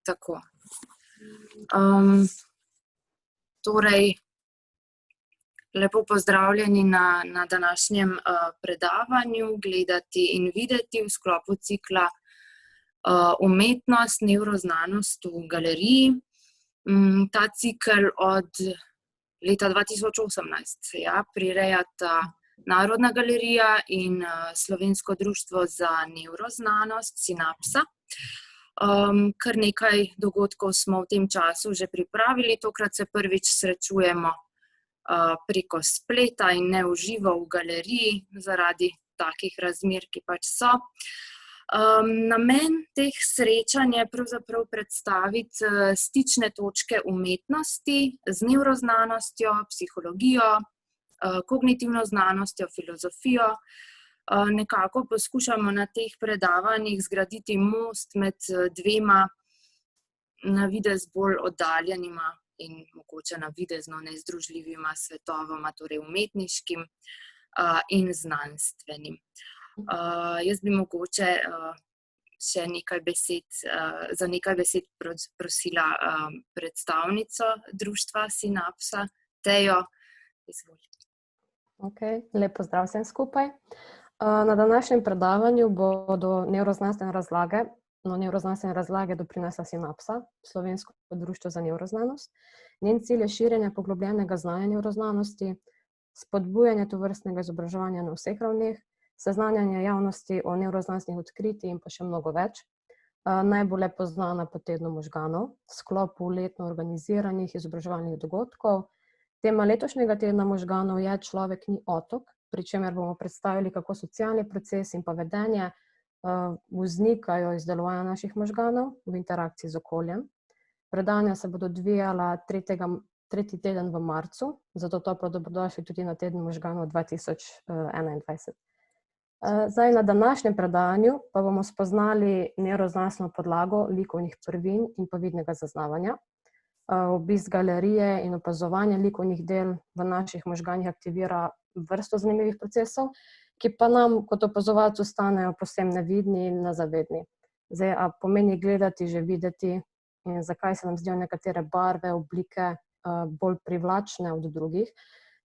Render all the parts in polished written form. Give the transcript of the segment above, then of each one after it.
Tako. Torej, lepo pozdravljeni na današnjem predavanju, gledati in videti v sklopu cikla Umetnost, nevroznanost v galeriji. Ta cikel od leta 2018 prirejata Narodna galerija in Slovensko društvo za nevroznanost Sinapsa. Kar nekaj dogodkov smo v tem času že pripravili, tokrat se prvič srečujemo preko spleta in ne v živo v galeriji zaradi takih razmer, ki pač so. Namen teh srečanj je pravzaprav predstaviti stične točke umetnosti z nevroznanostjo, psihologijo, kognitivno znanostjo, filozofijo. Nekako poskušamo na teh predavanjih zgraditi most med dvema na videz bolj oddaljenima in mogoče navidezno nezdružljivima svetovoma, torej umetniškim in znanstvenim. Jaz bi mogoče še za nekaj besed prosila predstavnico društva Sinapsa, Tejo. Izvoli. Lep pozdrav vsem skupaj. Na današnjem predavanju bodo nevroznanstvene razlage doprinesla Sinapsa, Slovensko društvo za nevroznanost. Njen cilj je širjenje poglobljenega znanja nevroznanosti, spodbujanje tovrstnega izobraževanja na vseh ravneh, seznanjanje javnosti o nevroznanstvenih odkritjih in pa še mnogo več. Najbolj je poznana po tednu možganov, sklopu letno organiziranih izobraževalnih dogodkov. Tema letošnjega tedna možganov je Človek ni otok, pri čemer bomo predstavili, kako socialni proces in pa vedenje vznikajo iz delovanja naših možganov v interakciji z okoljem. Predavanja se bodo odvijala tretji teden v marcu, zato toplo dobrodošli tudi na teden možganov 2021. Zdaj, na današnjem predavanju pa bomo spoznali nevroznanstveno podlago likovnih prvin in pa vidnega zaznavanja. Obisk galerije in opazovanje likovnih del v naših možganih aktivira vrsto zanimivih procesov, ki pa nam kot opazovalcu ostanejo povsem nevidni in nezavedni. Zdaj, a pomeni gledati, že videti, in zakaj se nam zdijo nekatere barve, oblike bolj privlačne od drugih,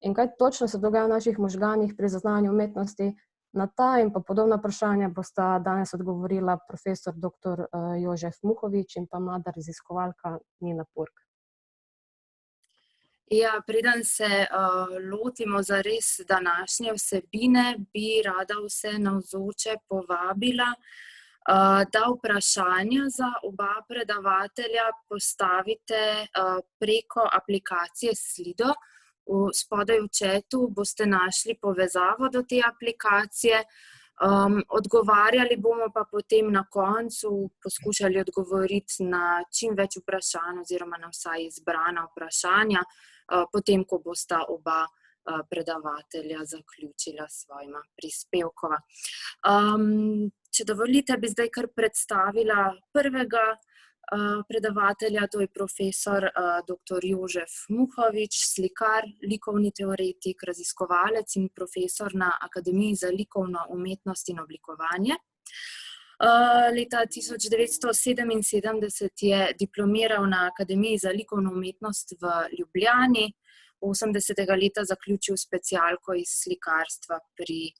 in kaj točno se dogaja v naših možganih pri zaznavanju umetnosti. Na ta in pa podobna vprašanja bosta danes odgovorila profesor dr. Jožef Muhovič in pa mlada raziskovalka Nina Purg. Ja, preden se lotimo zares današnje vsebine, bi rada vse navzoče povabila, da vprašanja za oba predavatelja postavite preko aplikacije Slido. Spodaj v chatu boste našli povezavo do te aplikacije. Odgovarjali bomo pa potem na koncu, poskušali odgovoriti na čim več vprašanj oziroma na vsaj izbrana vprašanja, potem, ko bosta oba predavatelja zaključila s svojima prispevkova. Če dovolite, bi zdaj kar predstavila prvega predavatelja, to je profesor dr. Jožef Muhovič, slikar, likovni teoretik, raziskovalec in profesor na Akademiji za likovno umetnost in oblikovanje. Leta 1977 je diplomiral na Akademiji za likovno umetnost v Ljubljani, 80. leta zaključil specialko iz slikarstva pri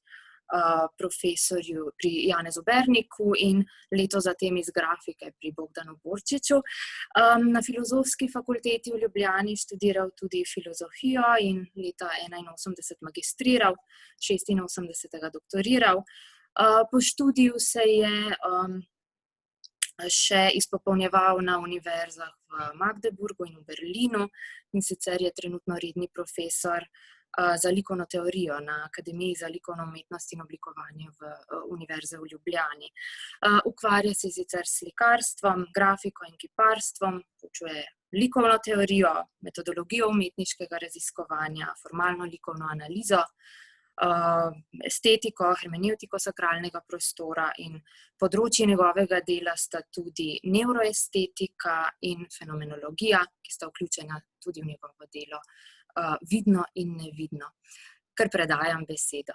profesorju, pri Janezu Berniku in leto zatem iz grafike pri Bogdanu Borčiču. Na Filozofski fakulteti v Ljubljani študiral tudi filozofijo in leta 81 magistriral, 86. doktoriral. Po študiju se je še izpopolnjeval na univerzah v Magdeburgu in v Berlinu, in sicer je trenutno redni profesor za likovno teorijo na Akademiji za likovno umetnost in oblikovanje Univerze v Ljubljani. Ukvarja se sicer s slikarstvom, grafiko in kiparstvom, poučuje likovno teorijo, metodologijo umetniškega raziskovanja, formalno likovno analizo, estetiko, hermeneutiko sakralnega prostora, in področji njegovega dela sta tudi nevroestetika in fenomenologija, ki sta vključena tudi v njegovo delo vidno in nevidno. Kar predajam besedo.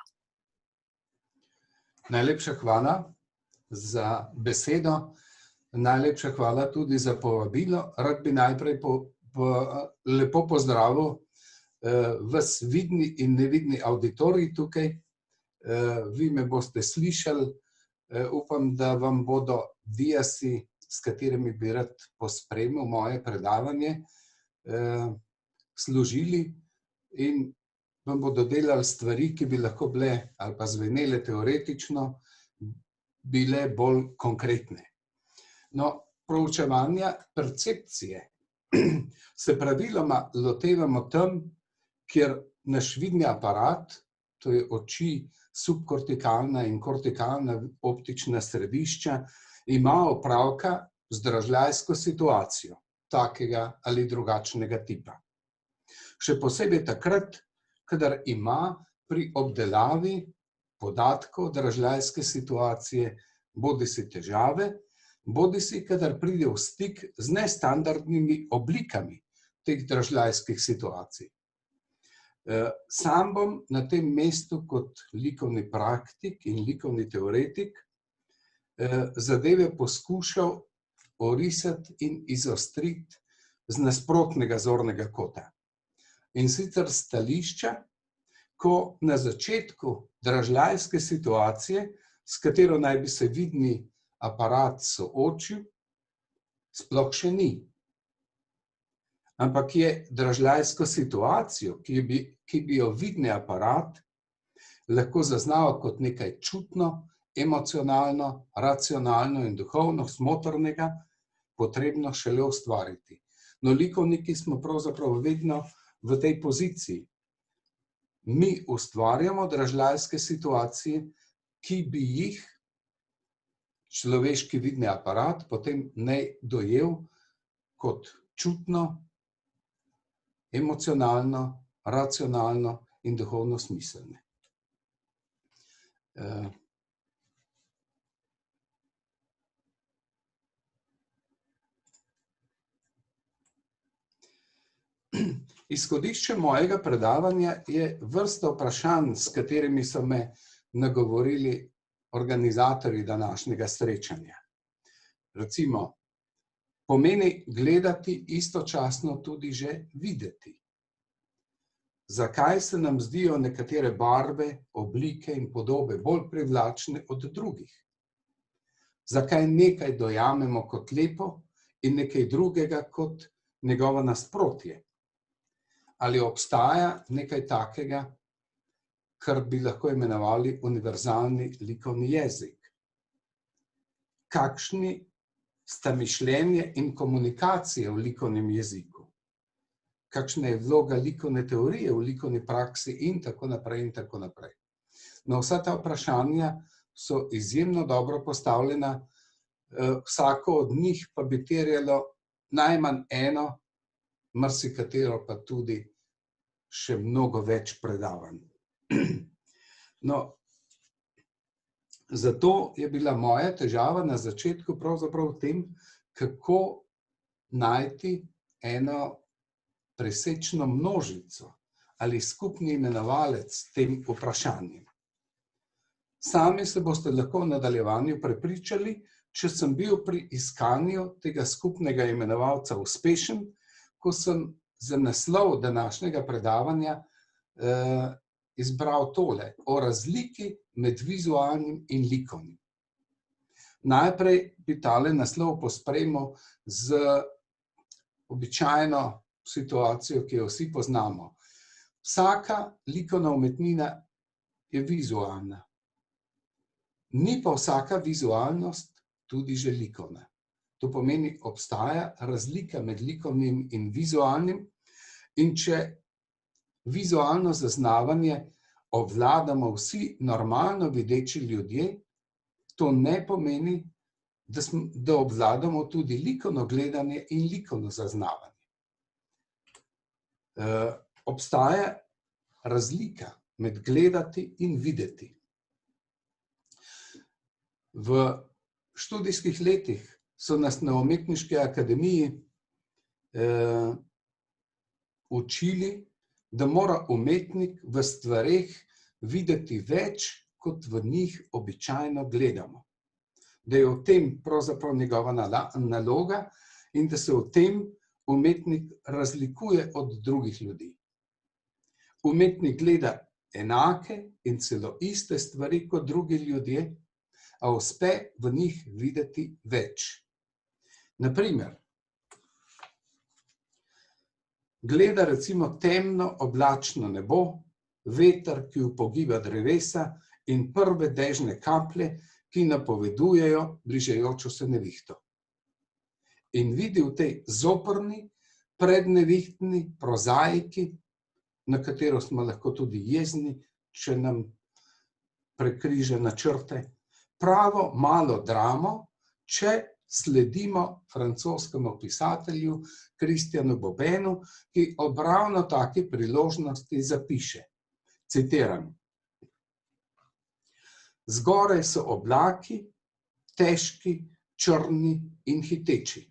Najlepša hvala za besedo. Najlepša hvala tudi za povabilo. Rad bi najprej lepo pozdravil vas vidni in nevidni auditorij tukaj. Vi me boste slišali. Upam, da vam bodo diasi, s katerimi bi rad pospremil moje predavanje, služili in vam bodo delali stvari, ki bi lahko bile ali pa zvenele teoretično, bile bolj konkretne. No, proučevanja percepcije se praviloma lotevamo tam, kjer naš vidni aparat, to je oči, subkortikalna in kortikalna optična središča, ima opravka z dražljajsko situacijo, takega ali drugačnega tipa. Še posebej takrat, kadar ima pri obdelavi podatkov dražljajske situacije bodisi težave, bodisi kadar pride v stik z nestandardnimi oblikami teh dražljajskih situacij. Sam bom na tem mestu kot likovni praktik in likovni teoretik zadeve poskušal orisati in izostriti z nasprotnega zornega kota. In sicer stališča, ko na začetku dražljajske situacije, s katero naj bi se vidni aparat soočil, sploh še ni. Ampak je dražljajsko situacijo, ki bi jo vidni aparat lahko zaznal kot nekaj čutno, emocionalno, racionalno in duhovno smotrnega, potrebno šele ustvariti. No, likovniki smo pravzaprav vedno v tej poziciji. Mi ustvarjamo dražljajske situacije, ki bi jih človeški vidni aparat potem naj dojel kot čutno, emocionalno, racionalno in duhovno smiselne. Izhodišče mojega predavanja je vrsta vprašanj, s katerimi so me nagovorili organizatorji današnjega srečanja. Recimo, pomeni gledati istočasno tudi že videti. Zakaj se nam zdijo nekatere barve, oblike in podobe bolj privlačne od drugih? Zakaj nekaj dojamemo kot lepo in nekaj drugega kot njegovo nasprotje? Ali obstaja nekaj takega, kar bi lahko imenovali univerzalni likovni jezik? Kakšni sta mišljenje in komunikacija v likovnem jeziku? Kakšna je vloga likovne teorije v likovni praksi in tako naprej in tako naprej. No, vsa ta vprašanja so izjemno dobro postavljena, vsako od njih pa bi terjalo najmanj eno, marsikatero pa tudi še mnogo več predavanj. No, zato je bila moja težava na začetku pravzaprav v tem, kako najti eno presečno množico ali skupni imenovalec tem vprašanjem. Sami se boste lahko v nadaljevanju prepričali, če sem bil pri iskanju tega skupnega imenovalca uspešen, ko sem za naslov današnjega predavanja izbral tole: o razliki med vizualnim in likovnim. Najprej bi tale naslov pospremil z običajno situacijo, ki jo vsi poznamo. Vsaka likovna umetnina je vizualna. Ni pa vsaka vizualnost tudi že likovna. To pomeni, obstaja razlika med likovnim in vizualnim, in če vizualno zaznavanje obvladamo vsi normalno videči ljudje, to ne pomeni, da obvladamo tudi likovno gledanje in likovno zaznavanje. Obstaja razlika med gledati in videti. V študijskih letih so nas na Umetniški akademiji učili, da mora umetnik v stvareh videti več, kot v njih običajno gledamo. da je v tem pravzaprav njegova naloga in da se v tem umetnik razlikuje od drugih ljudi. Umetnik gleda enake in celo iste stvari kot drugi ljudje, a uspe v njih videti več. Naprimer, gleda recimo temno oblačno nebo, veter, ki upogiba drevesa in prve dežne kaplje, ki napovedujejo bližajočo se nevihto. In vidi v tej zoprni, prednevihtni prozaiki, na katero smo lahko tudi jezni, če nam prekriža načrte, pravo malo dramo, če sledimo francoskemu pisatelju Christianu Bobenu, ki ob ravno taki priložnosti zapiše, citiram: Zgoraj so oblaki, težki, črni in hiteči.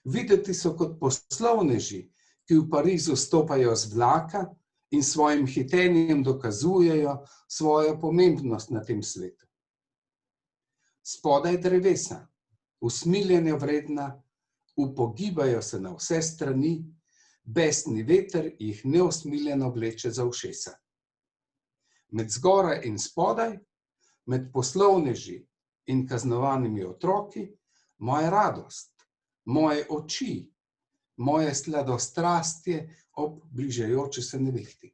Videti so kot poslovneži, ki v Parizu stopajo z vlaka in svojim hitenjem dokazujejo svojo pomembnost na tem svetu. Spodaj drevesa, usmiljenja vredna, upogibajo se na vse strani, besni veter jih neusmiljeno vleče za ušesa. Med zgoraj in spodaj, med poslovneži in kaznovanimi otroki, moja radost, moje oči, moje sladostrastje ob bližajoči se nevihti.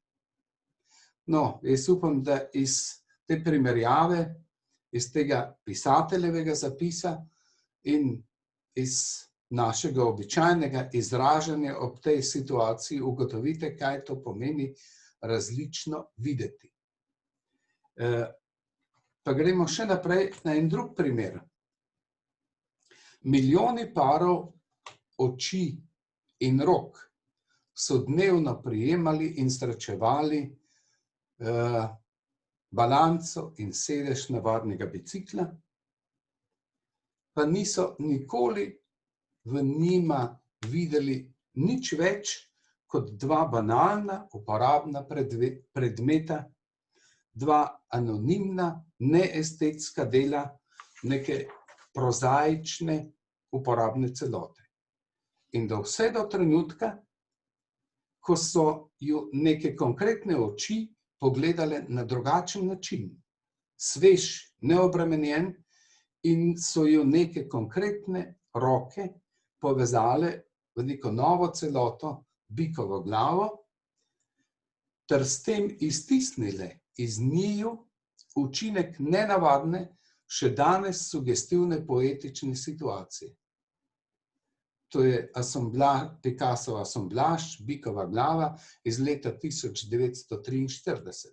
No, jaz upam, da iz te primerjave, iz tega pisateljevega zapisa in iz našega običajnega izražanja ob tej situaciji ugotovite, kaj to pomeni različno videti. Pa gremo še naprej na en drug primer. Milijoni parov oči in rok so dnevno prijemali in srečevali balanco in sedež navadnega bicikla, pa niso nikoli v njima videli nič več kot dva banalna, uporabna predmeta, dva anonimna, neestetska dela neke prozaične, uporabne celote. In do vse do trenutka, ko so ju neke konkretne oči pogledale na drugačen način, svež, neobremenjen, in so ju neke konkretne roke povezale v neko novo celoto, bikovo glavo, ter s tem iztisnile iz njiju učinek nenavadne, še danes sugestivne poetične situacije. To je Picassova Assemblage, bikova glava iz leta 1943.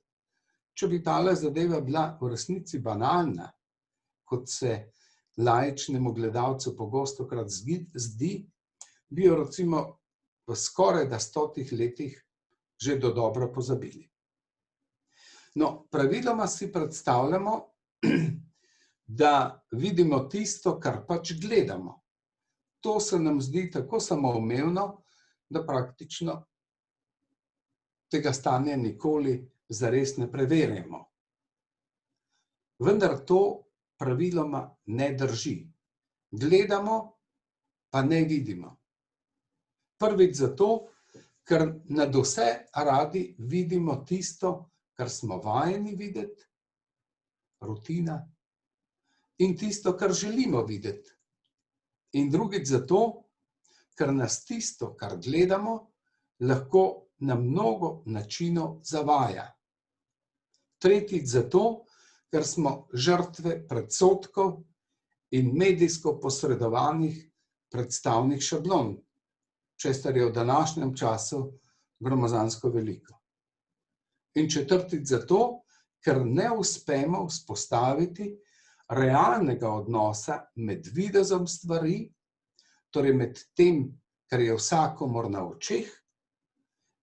Če bi tale zadeva bila v resnici banalna, kot se laičnemu gledalcu pogostokrat zdi, bi jo recimo v skorajda 100 letih že dodobra pozabili. No, praviloma si predstavljamo, da vidimo tisto, kar pač gledamo. To se nam zdi tako samoumevno, da praktično tega stanja nikoli zares ne preverjamo. Vendar to praviloma ne drži. Gledamo, pa ne vidimo. Prvič zato, ker nadvse radi vidimo tisto, kar smo vajeni videti, rutina, in tisto, kar želimo videti. In drugič zato, ker nas tisto, kar gledamo, lahko na mnogo načinov zavaja. Tretjič zato, ker smo žrtve predsodkov in medijsko posredovanih predstavnih šablon, česar je v današnjem času gromozansko veliko. In četrtič zato, ker ne uspemo vzpostaviti realnega odnosa med videzom stvari, torej med tem, kar je vsakomur na očeh,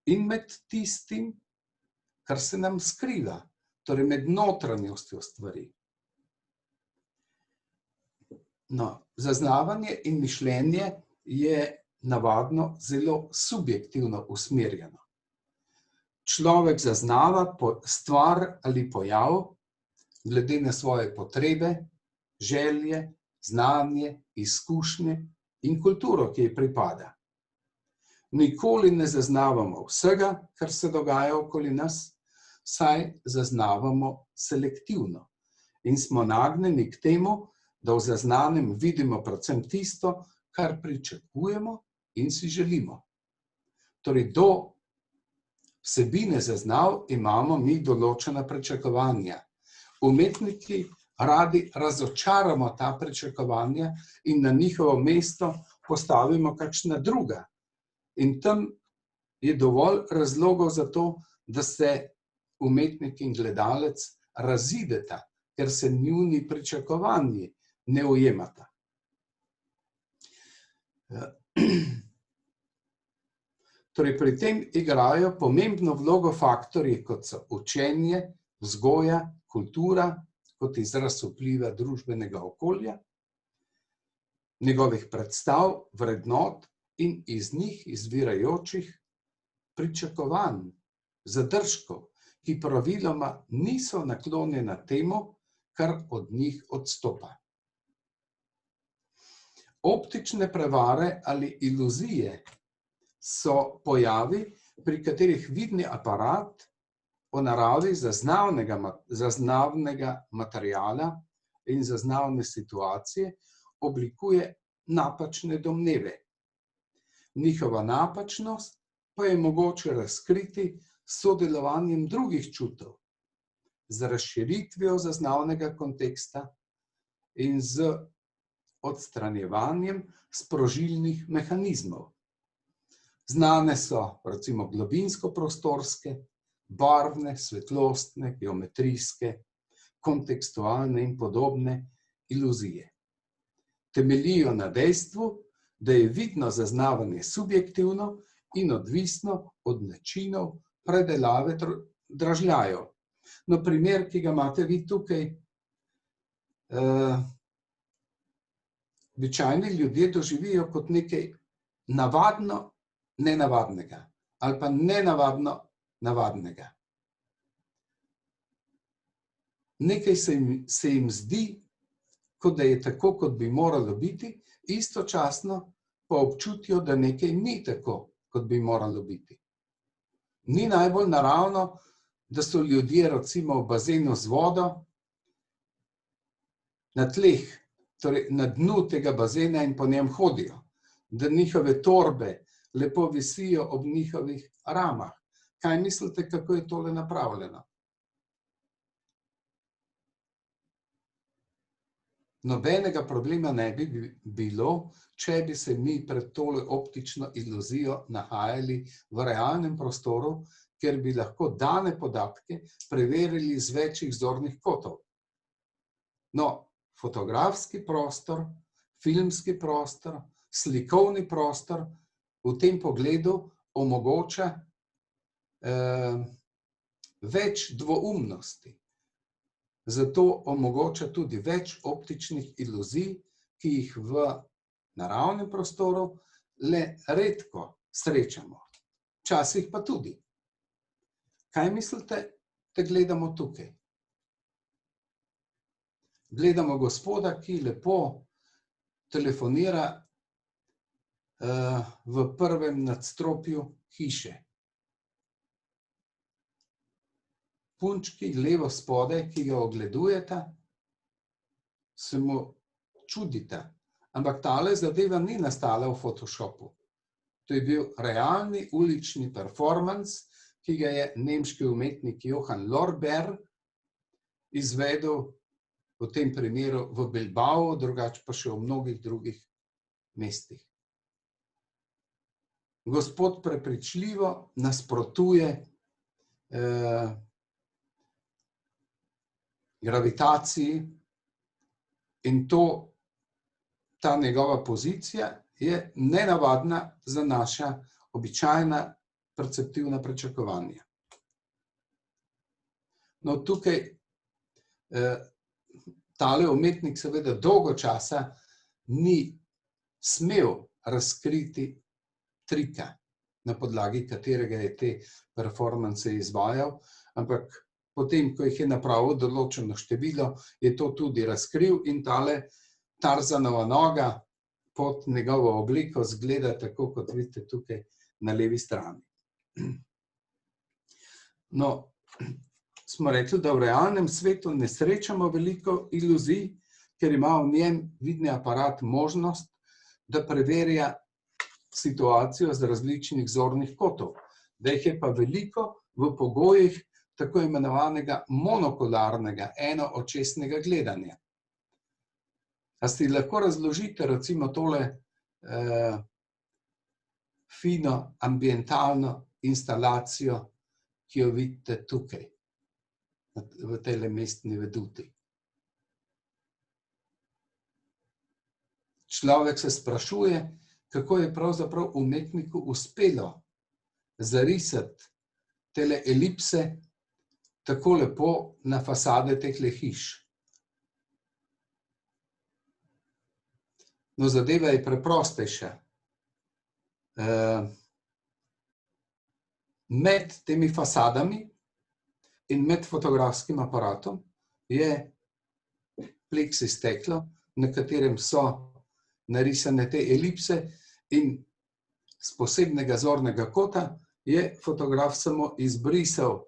in med tistim, kar se nam skriva, torej med notranjostjo stvari. No, zaznavanje in mišljenje je navadno zelo subjektivno usmerjeno. Človek zaznava stvar ali pojav glede na svoje potrebe, želje, znanje, izkušnje in kulturo, ki ji pripada. Nikoli ne zaznavamo vsega, kar se dogaja okoli nas, saj zaznavamo selektivno in smo nagnjeni k temu, da v zaznanem vidimo predvsem tisto, kar pričakujemo in si želimo. Torej, do vsebine zaznav imamo mi določena pričakovanja. Umetniki radi razočaramo ta pričakovanja in na njihovo mesto postavimo kakšna druga. In tam je dovolj razlogov za to, da se umetnik in gledalec razideta, ker se njuni pričakovanji ne ujemata. Torej, pri tem igrajo pomembno vlogo faktorji, kot so učenje, vzgoja, kultura, kot izraz vpliva družbenega okolja, njegovih predstav, vrednot in iz njih izvirajočih pričakovanj, zadržkov, ki praviloma niso naklonjena temu, kar od njih odstopa. Optične prevare ali iluzije so pojavi, pri katerih vidni aparat o naravi zaznavnega materiala in zaznavne situacije oblikuje napačne domneve. Njihova napačnost pa je mogoče razkriti s sodelovanjem drugih čutov, z razširitvijo zaznavnega konteksta in z odstranjevanjem sprožilnih mehanizmov. Znane so recimo globinsko-prostorske, barvne, svetlostne, geometrijske, kontekstualne in podobne iluzije. Temeljijo na dejstvu, da je vidno zaznavanje subjektivno in odvisno od načinov predelave dražljajev. No, primer, ki ga imate vi tukaj, običajni ljudje doživijo kot nekaj navadno nenavadnega ali pa nenavadno navadnega. Nekaj se jim zdi, kot da je tako, kot bi moralo biti, istočasno pa občutijo, da nekaj ni tako, kot bi moralo biti. Ni najbolj naravno, da so ljudje recimo v bazenu z vodo na tleh, torej na dnu tega bazena in po njem hodijo, da njihove torbe lepo visijo ob njihovih ramah. Kaj mislite, kako je tole napravljeno? Nobenega problema ne bi bilo, če bi se mi pred tole optično iluzijo nahajali v realnem prostoru, ker bi lahko dane podatke preverili z večjih zornih kotov. No, fotografski prostor, filmski prostor, slikovni prostor v tem pogledu omogoča več dvoumnosti. Zato omogoča tudi več optičnih iluzij, ki jih v naravnem prostoru le redko srečamo. Včasih pa tudi. Kaj mislite, da gledamo tukaj? Gledamo gospoda, ki lepo telefonira v prvem nadstropju hiše. Punčki levo spodaj, ki ga ogledujeta, se mu čudita. Ampak tale zadeva ni nastala v Photoshopu. To je bil realni ulični performans, ki ga je nemški umetnik Johann Lorber izvedel v tem primeru v Bilbao, drugače pa še v mnogih drugih mestih. Gospod prepričljivo nasprotuje gravitaciji in ta njegova pozicija je nenavadna za naša običajna perceptivna pričakovanja. No, tukaj tale umetnik seveda dolgo časa ni smel razkriti trika, na podlagi katerega je te performance izvajal, ampak potem, ko jih je napravil določeno število, je to tudi razkril in tale Tarzanova noga pod njegovo obliko zgleda tako, kot vidite tukaj na levi strani. No, smo rekli, da v realnem svetu ne srečamo veliko iluzij, ker ima v njem vidni aparat možnost, da preverja situacijo z različnih zornih kotov, da jih je pa veliko v pogojih tako imenovanega monokularnega, enoočesnega gledanja. A si lahko razložite recimo tole fino ambientalno instalacijo, ki jo vidite tukaj, v tejle mestni veduti. Človek se sprašuje, kako je pravzaprav umetniku uspelo zarisati tele elipse tako lepo na fasade tehle hiš. No, zadeva je preprostejša. Med temi fasadami in med fotografskim aparatom je pleksi steklo, na katerem so narisane te elipse in z posebnega zornega kota je fotograf samo izbrisal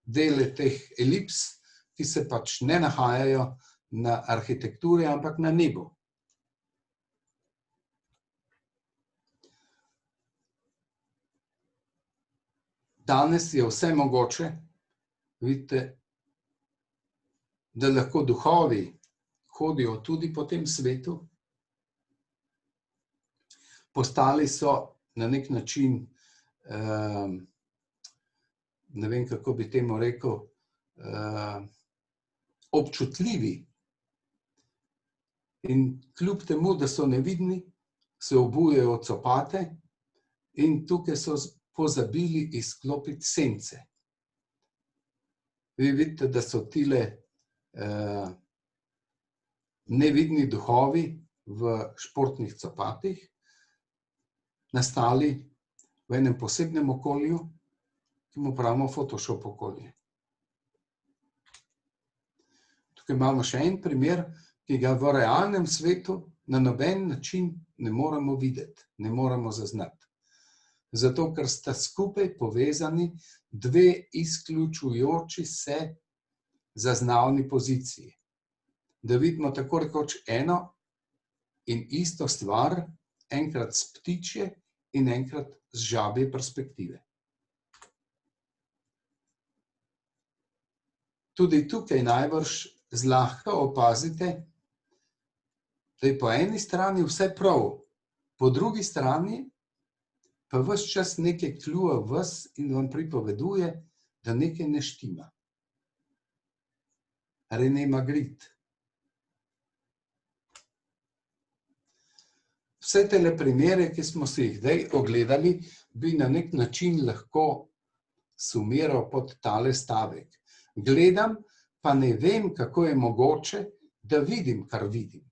dele teh elips, ki se pač ne nahajajo na arhitekturi, ampak na nebu. Danes je vse mogoče, vidite, da lahko duhovi hodijo tudi po tem svetu. Postali so na nek način, ne vem, kako bi temu rekel, občutljivi. In kljub temu, da so nevidni, se obujejo copate in tukaj so pozabili izklopiti sence. Vi vidite, da so tile nevidni duhovi v športnih copatih nastali v enem posebnem okolju, ki mu pravimo Photoshop okolje. Tukaj imamo še en primer, ki ga v realnem svetu na noben način ne moremo videti, ne moremo zaznati. Zato, ker sta skupaj povezani dve izključujoči se zaznavni poziciji. Da vidimo tako rekoč eno in isto stvar, enkrat s ptičje in enkrat z žabje perspektive. Tudi tukaj najbrž zlahka opazite, da je po eni strani vse prav, po drugi strani pa ves čas nekaj kljuva vas in vam pripoveduje, da nekaj ne štima. René Magritte. Vse tele primere, ki smo si jih zdaj ogledali, bi na nek način lahko sumiral pod tale stavek. Gledam, pa ne vem, kako je mogoče, da vidim, kar vidim.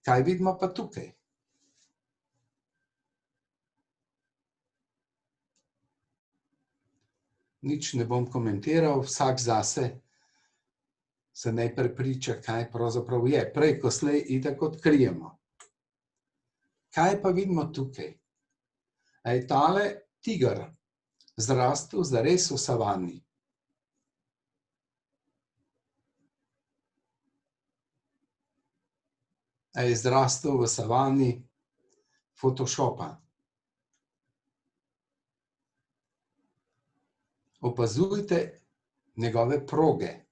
Kaj vidimo pa tukaj? Nič ne bom komentiral, vsak zase se naj prepriča, kaj pravzaprav je. Prej, ko slej itak odkrijemo. Kaj pa vidimo tukaj? A je tale tiger zrastel zares v savani? A je zrastel v savani Photoshopa? Opazujte njegove proge.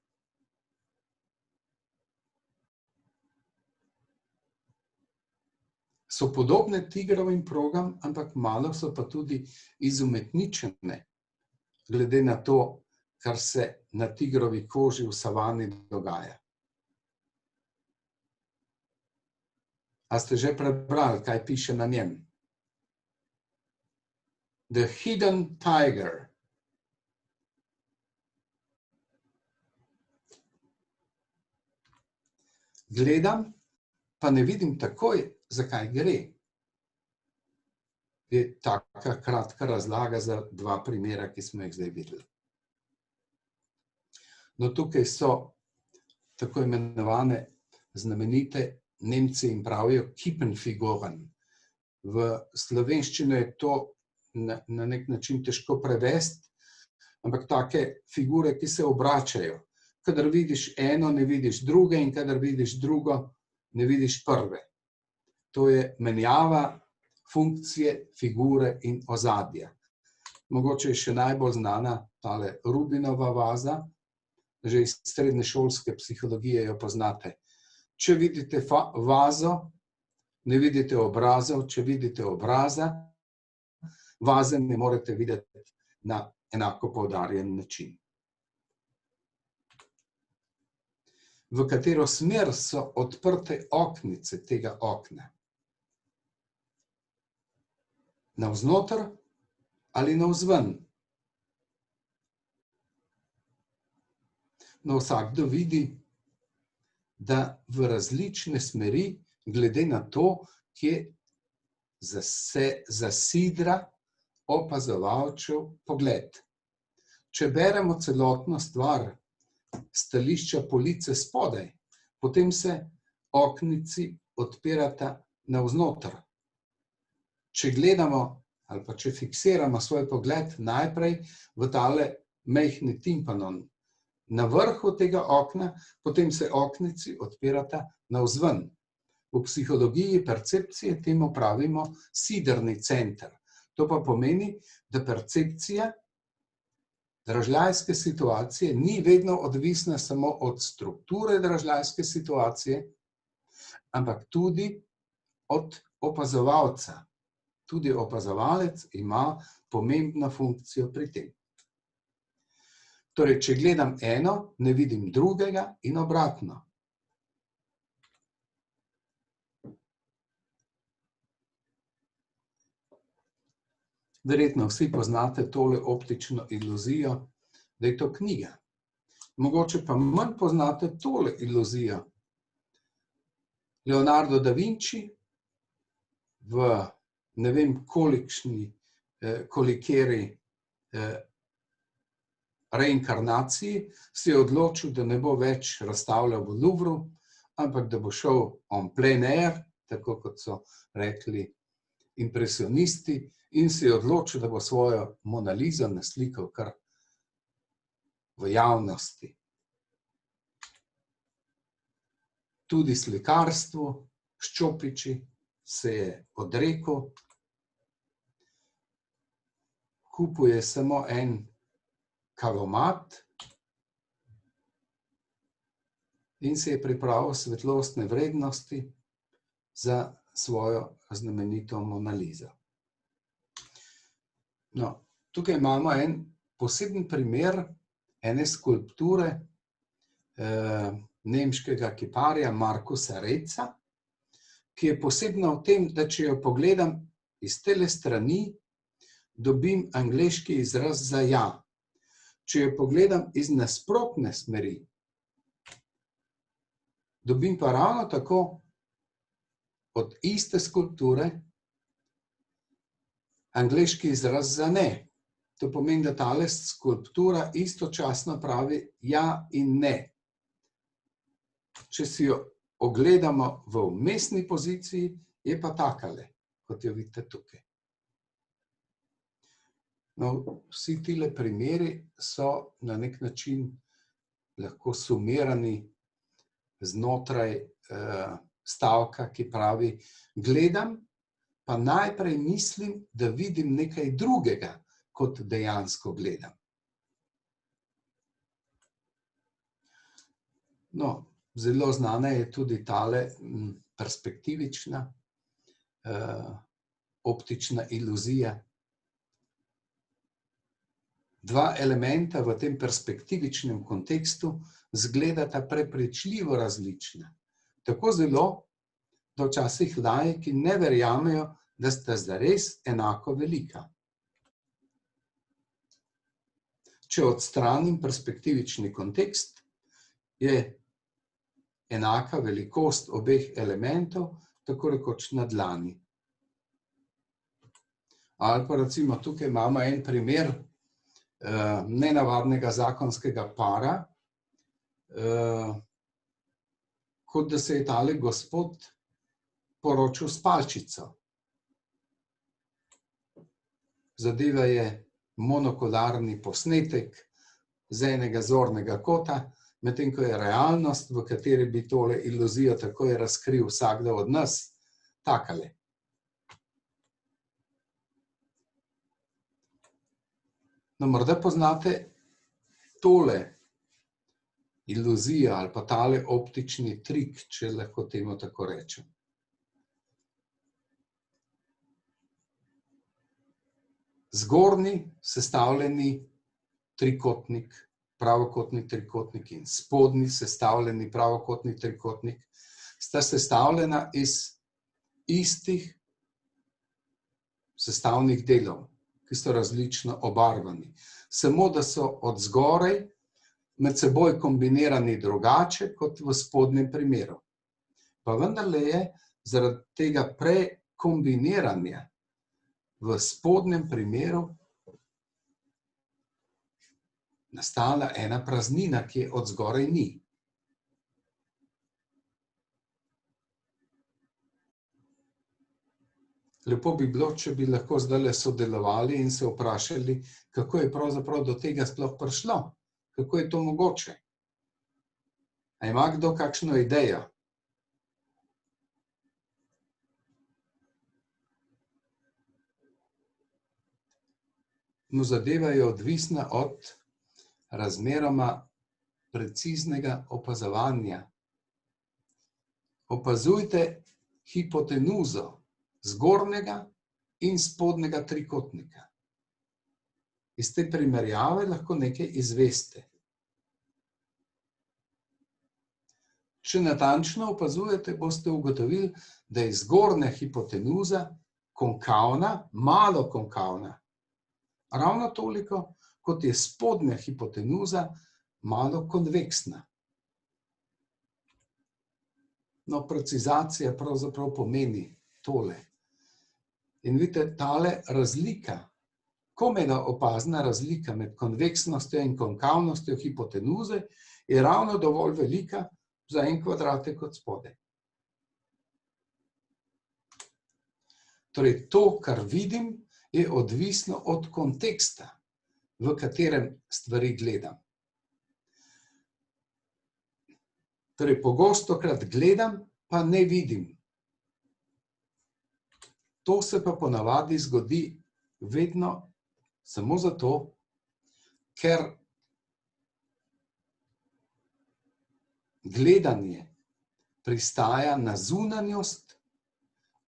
So podobne tigrovim progam, ampak malo so pa tudi izumetničene, glede na to, kar se na tigrovi koži v savani dogaja. A ste že prebrali, kaj piše na njem? The Hidden Tiger. Gledam, pa ne vidim takoj, zakaj gre. je taka kratka razlaga za dva primera, ki smo jih zdaj videli. No, tukaj so tako imenovane znamenite Nemci in pravijo Kippenfiguren. V slovenščino je to na nek način težko prevesti, ampak take figure, ki se obračajo. Kadar vidiš eno, ne vidiš druge, in kadar vidiš drugo, ne vidiš prve. To je menjava funkcije, figure in ozadja. Mogoče je še najbolj znana tale Rubinova vaza, že iz srednješolske psihologije jo poznate. Če vidite vazo, ne vidite obrazov, če vidite obraza, vaze ne morete videti na enako poudarjen način. V katero smer so odprte oknice tega okna? Navznoter ali navzven? No, vsakdo vidi, da v različne smeri, glede na to, kje se zasidra opazovalčev pogled. Če beremo celotno stvar stališča police spodaj, potem se oknici odpirata navznoter. Če gledamo ali pa če fiksiramo svoj pogled najprej v tale majhni timpanon na vrhu tega okna, potem se oknici odpirata navzven. V psihologiji percepcije temu pravimo sidrni center. To pa pomeni, da percepcija dražljajske situacije ni vedno odvisna samo od strukture dražljajske situacije, ampak tudi od opazovalca. Tudi opazovalec ima pomembno funkcijo pri tem. Torej, če gledam eno, ne vidim drugega in obratno. Verjetno vsi poznate tole optično iluzijo, da je to knjiga. Mogoče pa manj poznate tole iluzijo. Leonardo da Vinci v ne vem kolikeri reinkarnaciji si je odločil, da ne bo več razstavljal v Louvru, ampak da bo šel en plein air, tako kot so rekli impresionisti, in si je odločil, da bo svojo Monalizo naslikal kar v javnosti. Tudi slikarstvu s čopiči se je odrekel. Kupuje samo en kavomat in se je pripravil svetlostne vrednosti za svojo znamenito Monalizo. No, tukaj imamo en poseben primer ene skulpture nemškega kiparja Markusa Reca, ki je posebna v tem, da če jo pogledam iz tele strani, dobim angleški izraz za ja. Če jo pogledam iz nasprotne smeri, dobim pa ravno tako od iste skulpture angleški izraz za ne. To pomeni, da tale skulptura istočasno pravi ja in ne. Če si jo ogledamo v vmesni poziciji, je pa takale, kot jo vidite tukaj. No, vsi tile primeri so na nek način lahko sumirani znotraj stavka, ki pravi, gledam, pa najprej mislim, da vidim nekaj drugega, kot dejansko gledam. No, zelo znana je tudi tale perspektivična optična iluzija. Dva elementa v tem perspektivičnem kontekstu zgledata prepričljivo različna. Tako zelo, da včasih laiki ne verjamejo, da sta zares enako velika. Če odstranim perspektivični kontekst, je enaka velikost obeh elementov, tako rekoč na dlani. Ali pa recimo tukaj imamo en primer nenavadnega zakonskega para, kot da se je tale gospod poročil s palčico. Zadeva je monokularni posnetek z enega zornega kota, medtem ko je realnost, v kateri bi tole iluzijo takoj razkril vsakdo od nas, takale. No, morda poznate tole iluzijo ali pa tale optični trik, če lahko temu tako rečem. Zgornji sestavljeni trikotnik, pravokotni trikotnik in spodnji sestavljeni pravokotni trikotnik sta sestavljena iz istih sestavnih delov, ki so različno obarvani. Samo, da so od zgoraj med seboj kombinirani drugače kot v spodnjem primeru. Pa vendarle je zaradi tega prekombiniranja v spodnjem primeru nastala ena praznina, ki je od zgoraj ni. Lepo bi bilo, če bi lahko zdajle sodelovali in se vprašali, kako je pravzaprav do tega sploh prišlo. Kako je to mogoče? A ima kdo kakšno idejo? No, zadeva je odvisna od razmeroma preciznega opazovanja. Opazujte hipotenuzo zgornjega in spodnjega trikotnika. Iz te primerjave lahko nekaj izveste. Če natančno opazujete, boste ugotovili, da je zgornja hipotenuza konkavna, malo konkavna. Ravno toliko, kot je spodnja hipotenuza malo konveksna. No, precizacija pravzaprav pomeni tole. In vidite, tale razlika, komajda opazna razlika med konveksnostjo in konkavnostjo hipotenuze je ravno dovolj velika za en kvadratek od spodaj. Torej, to, kar vidim, je odvisno od konteksta, v katerem stvari gledam. Torej, pogostokrat gledam, pa ne vidim. To se pa ponavadi zgodi vedno samo zato, ker gledanje pristaja na zunanjost,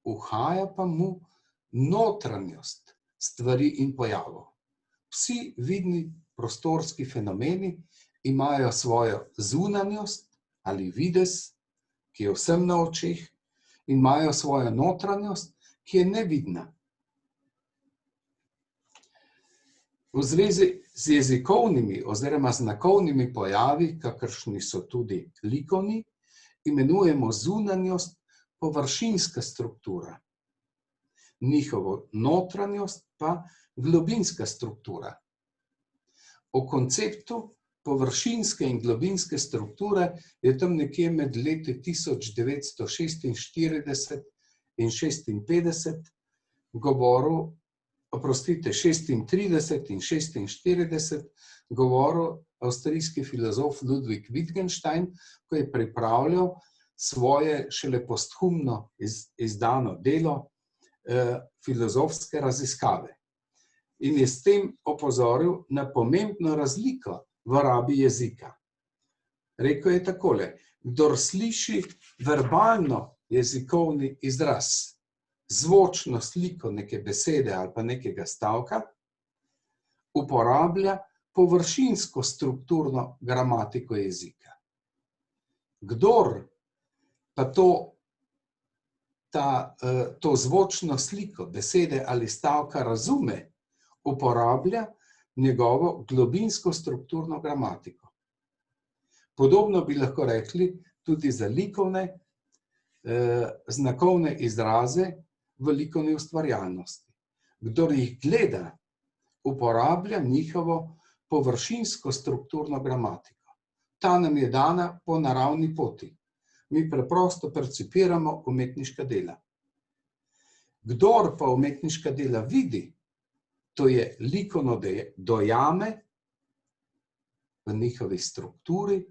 uhaja pa mu notranjost stvari in pojavov. Vsi vidni prostorski fenomeni imajo svojo zunanjost ali videz, ki je vsem na očeh, in imajo svojo notranjost, ki je nevidna. V zvezi z jezikovnimi oziroma znakovnimi pojavi, kakršni so tudi likovni, imenujemo zunanjost površinska struktura. Njihovo notranjost pa globinska struktura. O konceptu površinske in globinske strukture je tam nekje med leti 1946 in 1956 govoril, 36 in 46 govoril avstrijski filozof Ludwig Wittgenstein, ko je pripravljal svoje šele posthumno izdano delo filozofske raziskave. In je s tem opozoril na pomembno razliko v rabi jezika. Rekel je takole: kdor sliši verbalno jezikovni izraz, zvočno sliko neke besede ali pa nekega stavka, uporablja površinsko strukturno gramatiko jezika. Kdor pa to zvočno sliko besede ali stavka razume, uporablja njegovo globinsko strukturno gramatiko. Podobno bi lahko rekli tudi za likovne, znakovne izraze v likovni ustvarjalnosti. kdor jih gleda, uporablja njihovo površinsko strukturno gramatiko. Ta nam je dana po naravni poti. Mi preprosto percipiramo umetniška dela. Kdor pa umetniška dela vidi, to je likovno dojame v njihovi strukturi,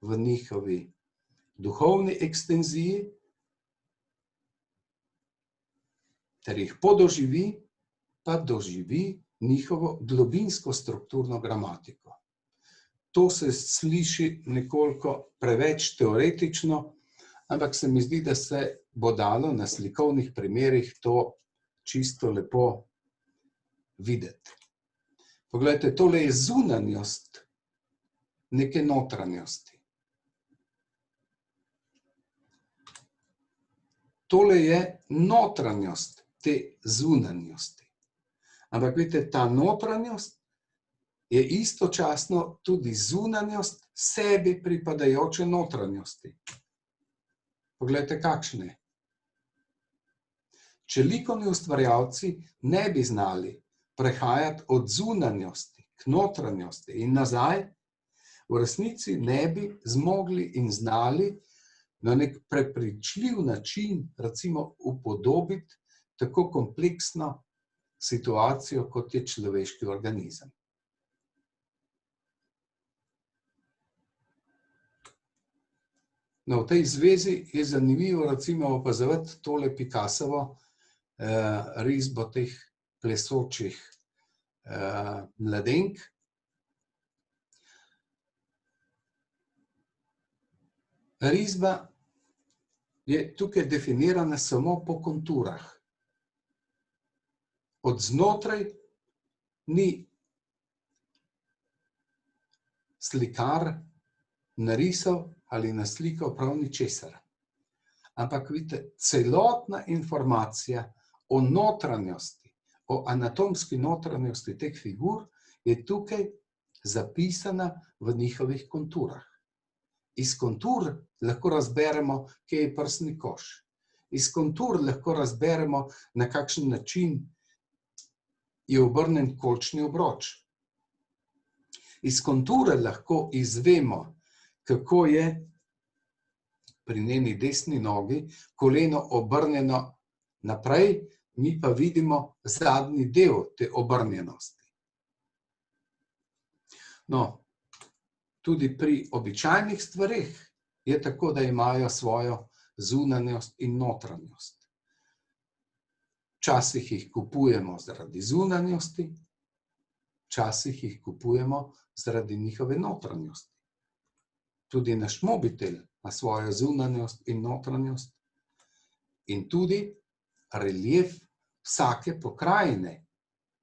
v njihovi duhovni ekstenziji, ter jih podoživi, pa doživi njihovo globinsko strukturno gramatiko. To se sliši nekoliko preveč teoretično, ampak se mi zdi, da se bo dalo na slikovnih primerih to čisto lepo videti. Poglejte, tole je zunanjost neke notranjosti. Tole je notranjost te zunanjosti. Ampak vidite, ta notranjost je istočasno tudi zunanjost sebi pripadajoče notranjosti. Poglejte, kakšne. Če likovni ustvarjalci ne bi znali prehajati od zunanjosti k notranjosti in nazaj, v resnici ne bi zmogli in znali na nek prepričljiv način, recimo, upodobiti tako kompleksno situacijo, kot je človeški organizem. No, v tej zvezi je zanimivo, recimo, opazovati tole Picassovo risbo teh plesočih mladenk. Risba je tukaj definirana samo po konturah. Od znotraj ni slikar narisal ali naslikal prav ničesar. Ampak vidite, celotna informacija o notranjosti, o anatomski notranjosti teh figur je tukaj zapisana v njihovih konturah. Iz kontur lahko razberemo, kje je prsni koš. Iz kontur lahko razberemo, na kakšen način je obrnjen kolčni obroč. Iz konture lahko izvemo, kako je pri njeni desni nogi koleno obrnjeno naprej, mi pa vidimo zadnji del te obrnjenosti. No, tudi pri običajnih stvareh je tako, da imajo svojo zunanjost in notranjost. Včasih jih kupujemo zaradi zunanjosti, včasih jih kupujemo zaradi njihove notranjosti. Tudi naš mobitel ima svojo zunanjost in notranjost in tudi relief vsake pokrajine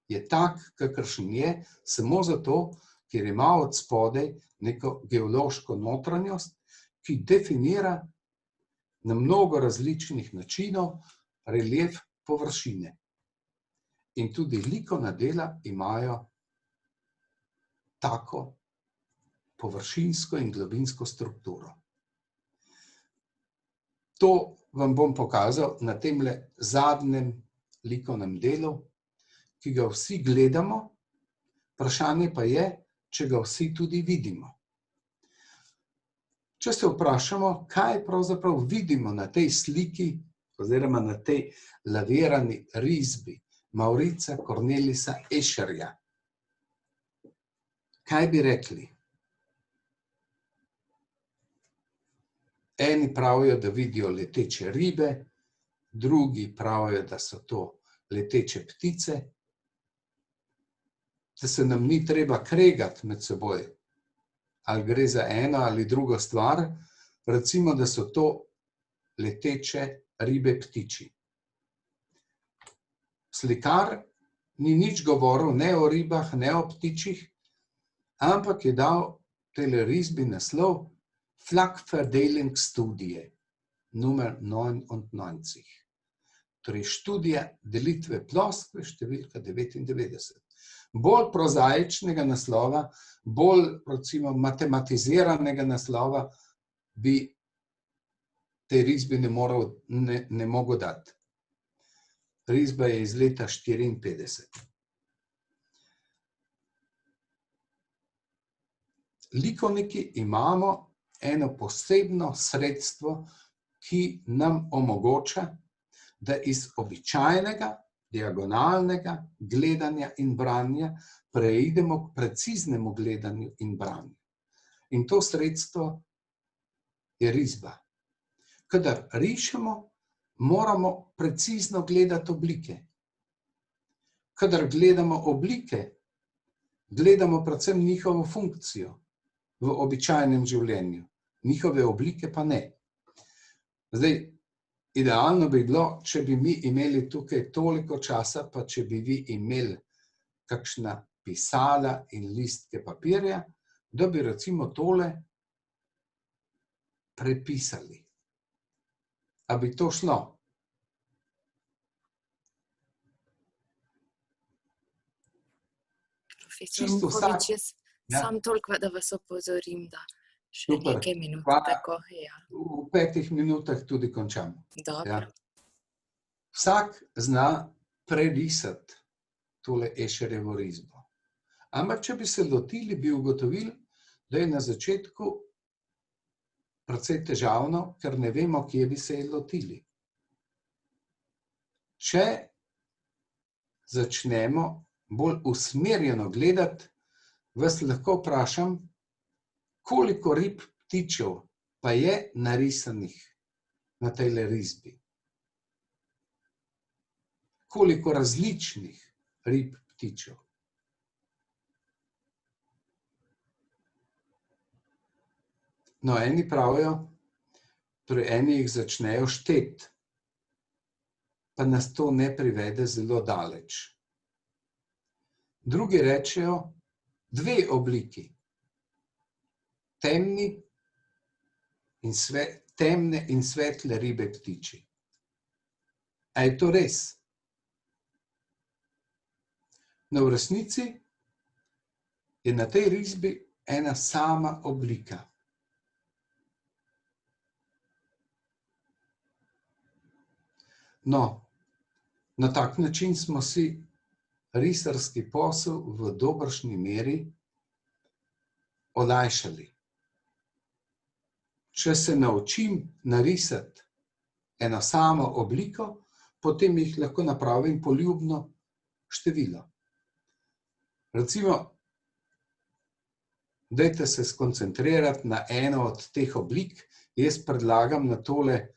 je tak, kakršen je, samo zato, ker ima od spodaj neko geološko notranjost, ki definira na mnogo različnih načinov relief površine. In tudi likovna dela imajo tako površinsko in globinsko strukturo. To vam bom pokazal na temle zadnjem likovnem delu, ki ga vsi gledamo, vprašanje pa je, če ga vsi tudi vidimo. Če se vprašamo, kaj pravzaprav vidimo na tej sliki oziroma na tej lavirani risbi Maurica Cornelisa Escherja, kaj bi rekli? Eni pravijo, da vidijo leteče ribe, drugi pravijo, da so to leteče ptice, da se nam ni treba kregati med seboj, ali gre za eno ali drugo stvar, recimo, da so to leteče ribe ptiči. Slikar ni nič govoril ne o ribah, ne o ptičih, ampak je dal tele risbi naslov Flakverdelingstudie, numer 99. Torej študija delitve ploskve, številka 99. Bolj prozaičnega naslova, bolj, recimo, matematiziranega naslova bi tej risbi ne mogel dati. Risba je iz leta 54. Likovniki imamo eno posebno sredstvo, ki nam omogoča, da iz običajnega, diagonalnega gledanja in branja preidemo k preciznemu gledanju in branju. In to sredstvo je risba. Kadar rišemo, moramo precizno gledati oblike. Kadar gledamo oblike, gledamo predvsem njihovo funkcijo v običajnem življenju. Njihove oblike pa ne. Zdaj, idealno bi bilo, če bi mi imeli tukaj toliko časa, pa če bi vi imeli kakšna pisala in listke papirja, da bi recimo tole prepisali. A bi to šlo? Profesor Čisto vsak. Muhovič, jaz Ja. sam toliko, da vas opozorim, da še Super. nekaj minut Hvala. tako. Ja. V 5 minutah tudi končam. Dobro. Ja. Vsak zna prerisati tole Escherjevo risbo. Ampak, če bi se lotili, bi ugotovili, da je na začetku precej težavno, ker ne vemo, kje bi se je lotili. Če začnemo bolj usmerjeno gledati, vas lahko vprašam, koliko rib ptičev pa je narisanih na tejle risbi. Koliko različnih rib ptičev. No, eni pravijo, torej eni jih začnejo šteti, pa nas to ne privede zelo daleč. Drugi rečejo 2 obliki. Temne in svetle ribe ptiči. A je to res? No, v resnici je na tej risbi ena sama oblika. No, na tak način smo si risarski posel v dobršni meri olajšali. Če se naučim narisati eno samo obliko, potem jih lahko napravim poljubno število. Recimo, dajte se skoncentrirati na eno od teh oblik. Jaz predlagam na tole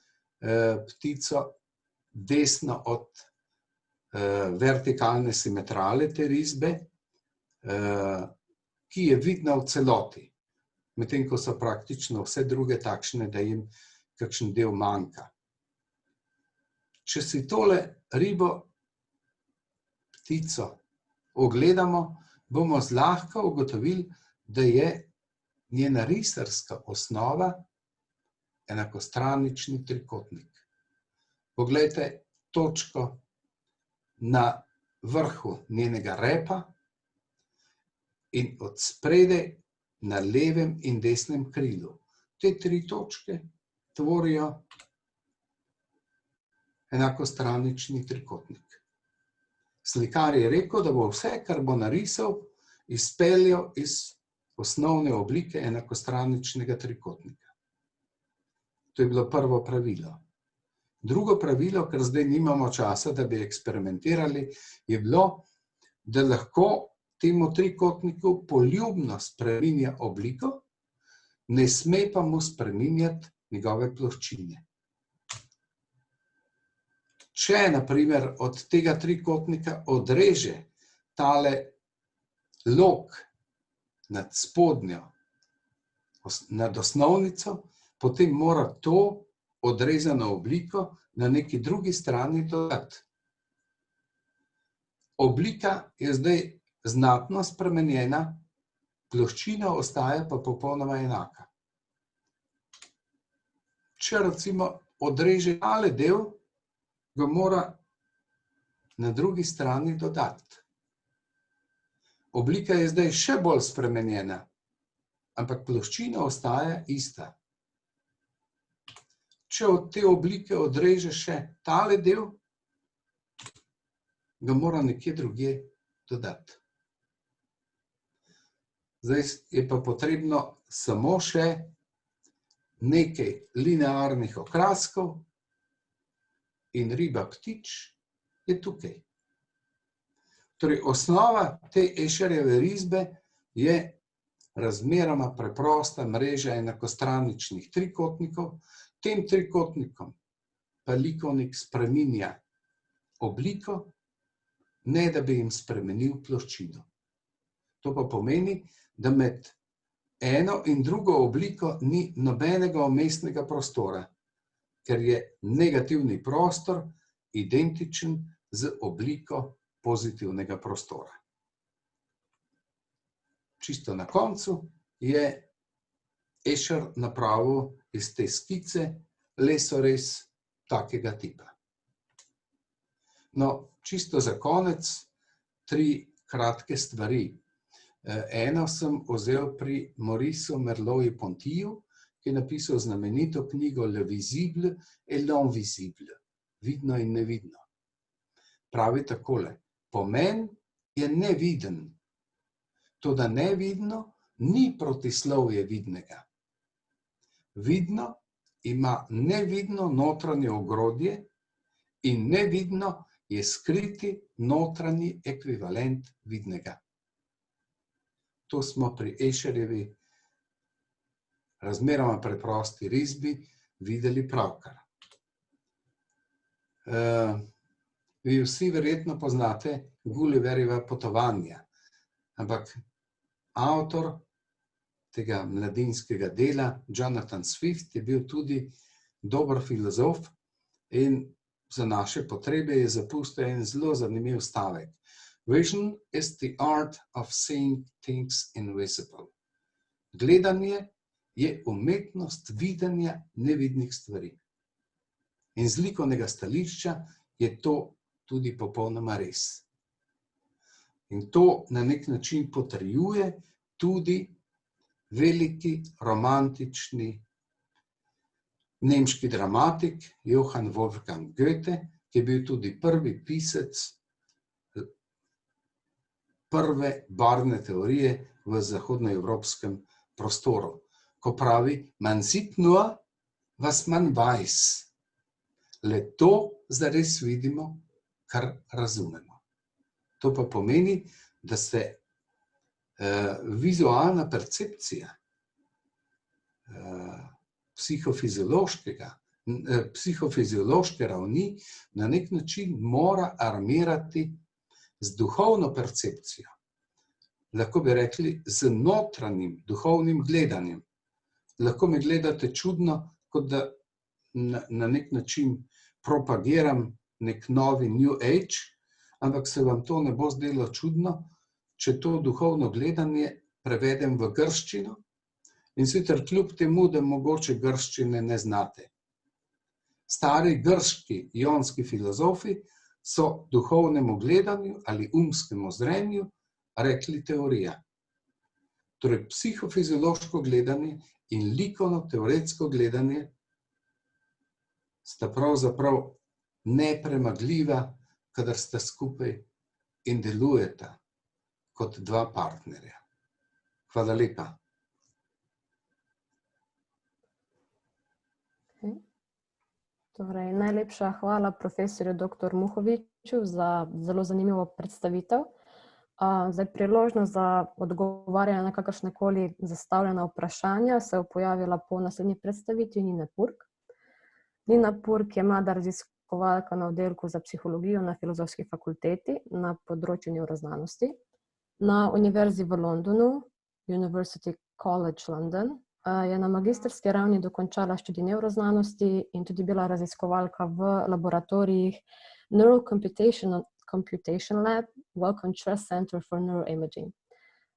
ptico desno od vertikalne simetrale te risbe, ki je vidna v celoti, medtem ko so praktično vse druge takšne, da jim kakšen del manjka. Če si tole ribo, ptico, ogledamo, bomo zlahka ugotovili, da je njena risarska osnova enakostranični trikotnik. Poglejte točko na vrhu njenega repa in od spredaj na levem in desnem krilu. Te 3 točke tvorijo enakostranični trikotnik. Slikar je rekel, da bo vse, kar bo narisal, izpeljal iz osnovne oblike enakostraničnega trikotnika. To je bilo prvo pravilo. Drugo pravilo, ker zdaj nimamo časa, da bi eksperimentirali, je bilo, da lahko temu trikotniku poljubno spreminja obliko, ne sme pa mu spreminjati njegove ploščine. Če, na primer, od tega trikotnika odreže tale lok nad spodnjo, nad osnovnico, potem mora to odrezano obliko na neki drugi strani dodati. Oblika je zdaj znatno spremenjena, ploščina ostaja pa popolnoma enaka. Če recimo odreže tale del, ga mora na drugi strani dodati. Oblika je zdaj še bolj spremenjena, ampak ploščina ostaja ista. Če od te oblike odreže še tale del, ga mora nekje drugje dodati. Zdaj je pa potrebno samo še nekaj linearnih okraskov in riba ptič je tukaj. Torej, osnova te Escherjeve risbe je razmeroma preprosta mreža enakostraničnih trikotnikov. Tem trikotnikom pa likovnik spreminja obliko, ne da bi jim spremenil ploščino. To pa pomeni, da med eno in drugo obliko ni nobenega vmesnega prostora, ker je negativni prostor identičen z obliko pozitivnega prostora. Čisto na koncu je Escher napravil iz te skice lesorez takega tipa. No, čisto za konec 3 kratke stvari. Eno sem vzel pri Maurice'u Merleau-Pontyju, ki je napisal znamenito knjigo Le visible et l'invisible, vidno in nevidno. Pravi takole: pomen je neviden, toda nevidno ni protislovje vidnega. Vidno ima nevidno notranje ogrodje in nevidno je skriti notranji ekvivalent vidnega. To smo pri Escherjevi razmeroma preprosti risbi videli pravkar. Vi vsi verjetno poznate Gulliverjeva potovanja, ampak avtor tega mladinskega dela, Jonathan Swift, je bil tudi dober filozof in za naše potrebe je zapustil en zelo zanimiv stavek. Vision is the art of seeing things invisible. Gledanje je umetnost videnja nevidnih stvari. In z likovnega stališča je to tudi popolnoma res. In to na nek način potrjuje tudi veliki romantični nemški dramatik Johann Wolfgang Goethe, ki je bil tudi prvi pisec prve barvne teorije v zahodnoevropskem prostoru, ko pravi: Man sieht nur, was man weiß. Le to zares vidimo, kar razumemo. To pa pomeni, da se vizualna percepcija psihofiziološke ravni na nek način mora armirati z duhovno percepcijo. Lahko bi rekli z notranjim duhovnim gledanjem. Lahko me gledate čudno, kot da na nek način propagiram nek novi New Age, ampak se vam to ne bo zdelo čudno, če to duhovno gledanje prevedem v grščino, in sicer kljub temu, da mogoče grščine ne znate. Stari grški ionski filozofi so duhovnemu gledanju ali umskemu zrenju rekli teorija. Torej, psihofiziološko gledanje in likovno-teoretsko gledanje sta pravzaprav nepremagljiva, kadar sta skupaj in delujeta kot 2 partnerja. Hvala lepa. Torej, najlepša hvala profesorju dr. Muhoviču za zelo zanimivo predstavitev. Zdaj, priložnost za odgovarjanje na kakršnekoli zastavljena vprašanja se je pojavila po naslednji predstavitvi Nine Purg. Nina Purg je mlada raziskovalka na oddelku za psihologijo na Filozofski fakulteti na področju nevroznanosti. Na Univerzi v Londonu, University College London, je na magistrski ravni dokončala študij nevroznanosti in tudi bila raziskovalka v laboratorijih Neural Computation Lab, Wellcome Trust Center for Neuroimaging.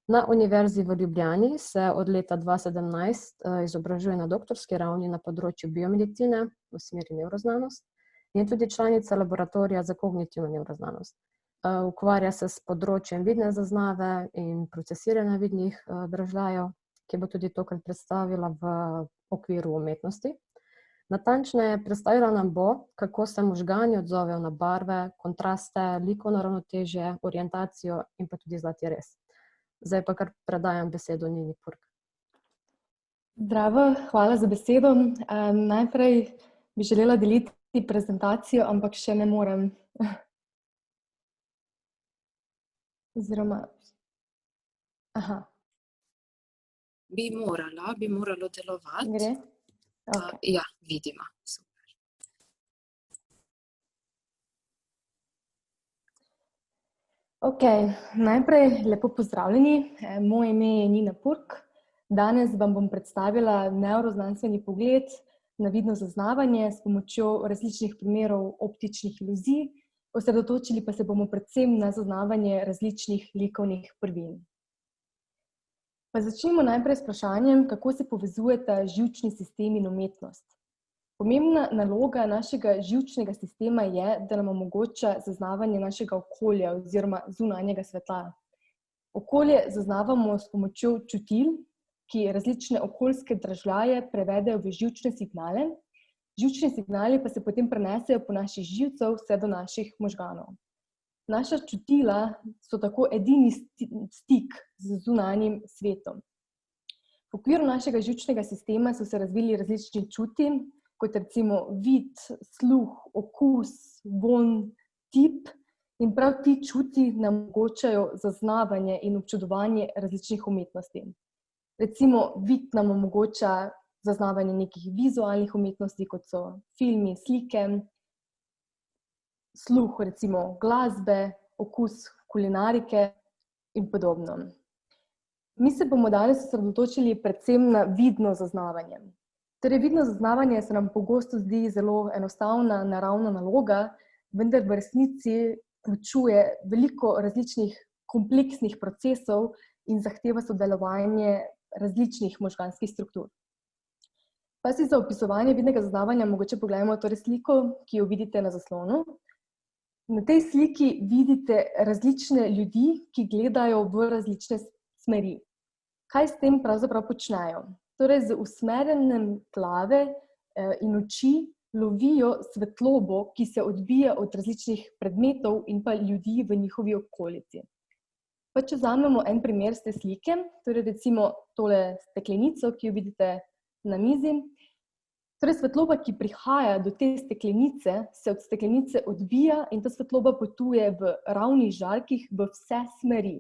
Na Univerzi v Ljubljani se od leta 2017 izobražuje na doktorski ravni na področju biomedicine v smeri nevroznanost in je tudi članica laboratorija za kognitivno nevroznanost. Ukvarja se s področjem vidne zaznave in procesiranja vidnih dražljajev, ki bo tudi tokrat predstavila v okviru umetnosti. Natančneje predstavila nam bo, kako se možgani odzovejo na barve, kontraste, likovno ravnotežje, orientacijo in pa tudi zlati rez. Zdaj pa kar predajam besedo Nini Purg. Zdravo, hvala za besedo. Najprej bi želela deliti prezentacijo, ampak še ne morem. Oziroma, Bi moralo delovati. gre? Okay. Ja, vidimo. Super. Ok, najprej lepo pozdravljeni. Moje ime je Nina Purg. Danes vam bom predstavila nevroznanstveni pogled na vidno zaznavanje s pomočjo različnih primerov optičnih iluzij, osredotočili pa se bomo predvsem na zaznavanje različnih likovnih prvin. Pa začnimo najprej s vprašanjem, kako se povezujeta živčni sistem in umetnost. Pomembna naloga našega živčnega sistema je, da nam omogoča zaznavanje našega okolja oziroma zunanjega sveta. Okolje zaznavamo s pomočjo čutil, ki različne okoljske dražljaje prevedejo v živčne signale. Živčni signali pa se potem prenesejo po naših živcev vse do naših možganov. Naša čutila so tako edini stik z zunanjim svetom. V okviru našega živčnega sistema so se razvili različni čuti, kot recimo vid, sluh, okus, vonj, tip, in prav ti čuti nam omogočajo zaznavanje in občudovanje različnih umetnosti. Recimo, vid nam omogoča zaznavanje nekih vizualnih umetnosti, kot so filmi, slike, sluh, recimo glasbe, okus kulinarike in podobno. Mi se bomo danes osredotočili predvsem na vidno zaznavanje. Torej, vidno zaznavanje se nam pogosto zdi zelo enostavna, naravna naloga, vendar v resnici vključuje veliko različnih kompleksnih procesov in zahteva sodelovanje različnih možganskih struktur. Pa si za opisovanje vidnega zaznavanja mogoče pogledamo torej sliko, ki jo vidite na zaslonu. Na tej sliki vidite različne ljudi, ki gledajo v različne smeri. Kaj s tem pravzaprav počnejo? Torej, z usmerjanjem glave in oči lovijo svetlobo, ki se odbija od različnih predmetov in pa ljudi v njihovi okolici. Pa če vzamemo en primer z te slike, torej recimo tole steklenico, ki jo vidite na mizi, torej svetloba, ki prihaja do te steklenice, se od steklenice odbija in ta svetloba potuje v ravnih žarkih v vse smeri.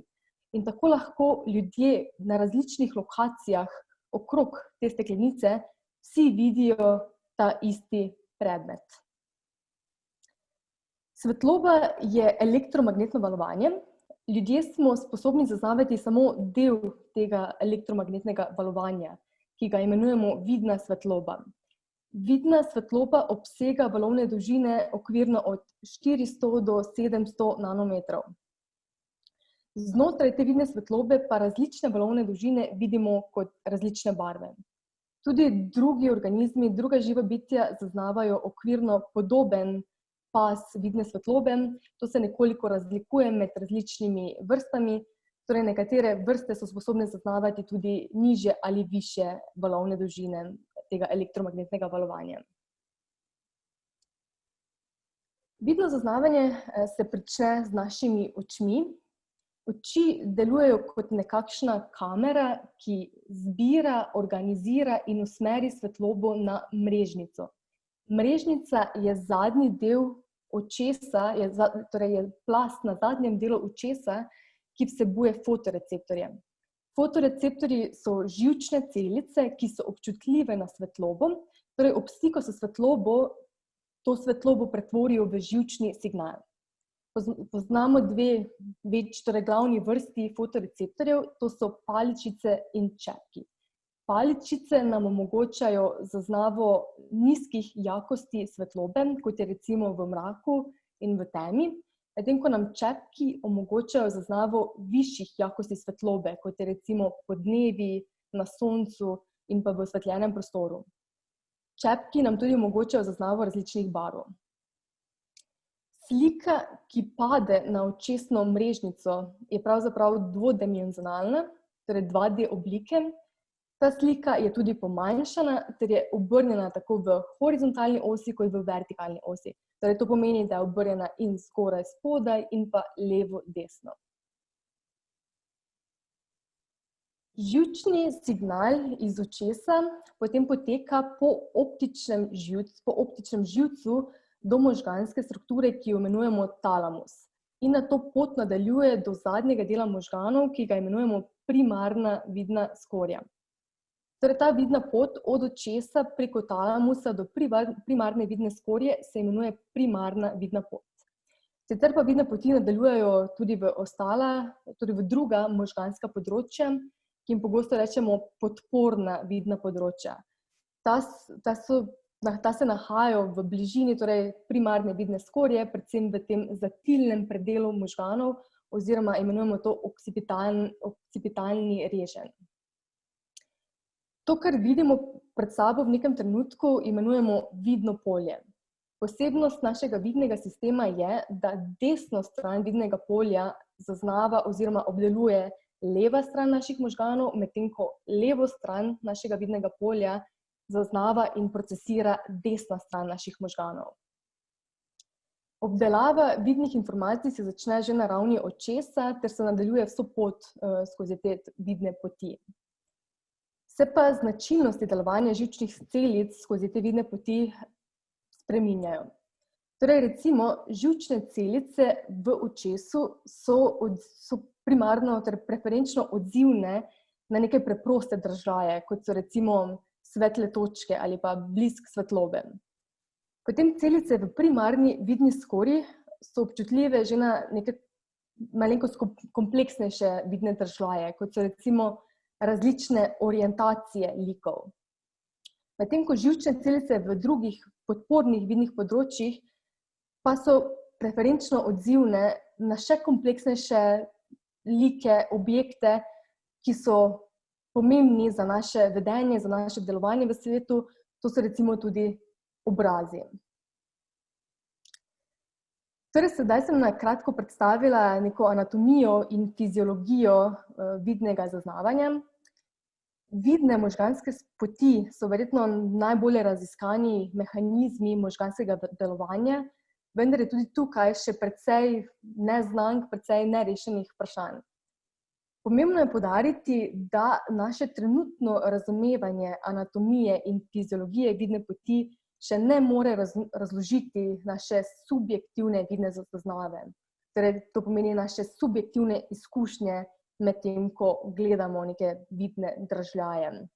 In tako lahko ljudje na različnih lokacijah okrog te steklenice vsi vidijo ta isti predmet. Svetloba je elektromagnetno valovanje. Ljudje smo sposobni zaznavati samo del tega elektromagnetnega valovanja, ki ga imenujemo vidna svetloba. Vidna svetloba obsega valovne dolžine okvirno od 400 do 700 nanometrov. Znotraj te vidne svetlobe pa različne valovne dolžine vidimo kot različne barve. Tudi drugi organizmi, druga živa bitja zaznavajo okvirno podoben pas vidne svetlobe. To se nekoliko razlikuje med različnimi vrstami, torej nekatere vrste so sposobne zaznavati tudi nižje ali višje valovne dolžine tega elektromagnetnega valovanja. Vidno zaznavanje se prične z našimi očmi. Oči delujejo kot nekakšna kamera, ki zbira, organizira in usmeri svetlobo na mrežnico. Mrežnica je zadnji del očesa, torej je plast na zadnjem delu očesa, ki vsebuje fotoreceptorje. Fotoreceptorji so živčne celice, ki so občutljive na svetlobo, torej ob stiku s svetlobo to svetlobo pretvorijo v živčni signal. Poznamo dve torej glavni vrsti fotoreceptorjev, to so paličice in čepki. Paličice nam omogočajo zaznavo nizkih jakosti svetlobe, kot je recimo v mraku in v temi, medtem ko nam čepki omogočajo zaznavo višjih jakosti svetlobe, kot je recimo podnevi, na soncu in pa v osvetljenem prostoru. Čepki nam tudi omogočajo zaznavo različnih barv. Slika, ki pade na očesno mrežnico, je pravzaprav dvodimenzionalna, torej 2D oblike, Ta slika je tudi pomanjšana, ter je obrnjena tako v horizontalni osi, kot v vertikalni osi. Torej, to pomeni, da je obrnjena in zgoraj spodaj in pa levo desno. Živčni signal iz očesa potem poteka po optičnem živcu do možganske strukture, ki jo imenujemo talamus. In nato pot nadaljuje do zadnjega dela možganov, ki ga imenujemo primarna vidna skorja. Torej, ta vidna pot od očesa preko talamusa do primarne vidne skorje se imenuje primarna vidna pot. Sicer pa vidne poti nadaljujejo tudi v ostala, torej v druga možganska področja, ki jim pogosto rečemo podporna vidna področja. Ta se nahajajo v bližini torej primarne vidne skorje, predvsem v tem zatilnem predelu možganov, oziroma imenujemo to okcipitalni reženj. To, kar vidimo pred sabo v nekem trenutku, imenujemo vidno polje. Posebnost našega vidnega sistema je, da desno stran vidnega polja zaznava oziroma obdeluje leva stran naših možganov, medtem ko levo stran našega vidnega polja zaznava in procesira desna stran naših možganov. Obdelava vidnih informacij se začne že na ravni očesa, ter se nadaljuje vso pot skozi te vidne poti. Se pa značilnosti delovanja živčnih celic skozi te vidne poti spreminjajo. Torej, recimo, živčne celice v očesu so primarno ter preferenčno odzivne na neke preproste držaje, kot so recimo svetle točke ali pa blisk svetlobe. Potem celice v primarni vidni skorji so občutljive že na neke malenkost kompleksnejše vidne držaje, kot so recimo različne orientacije likov. Medtem ko živčne celice v drugih podpornih vidnih področjih pa so preferenčno odzivne na še kompleksnejše like, objekte, ki so pomembni za naše vedenje, za naše delovanje v svetu, to so recimo tudi obrazi. Torej, sedaj sem na kratko predstavila neko anatomijo in fiziologijo vidnega zaznavanja. Vidne možganske poti so verjetno najbolje raziskani mehanizmi možganskega delovanja, vendar je tudi tukaj še precej neznank, precej nerešenih vprašanj. Pomembno je poudariti, da naše trenutno razumevanje anatomije in fiziologije vidne poti še ne more razložiti naše subjektivne vidne zaznave. Torej, to pomeni naše subjektivne izkušnje medtem, ko gledamo neke vidne dražljaje.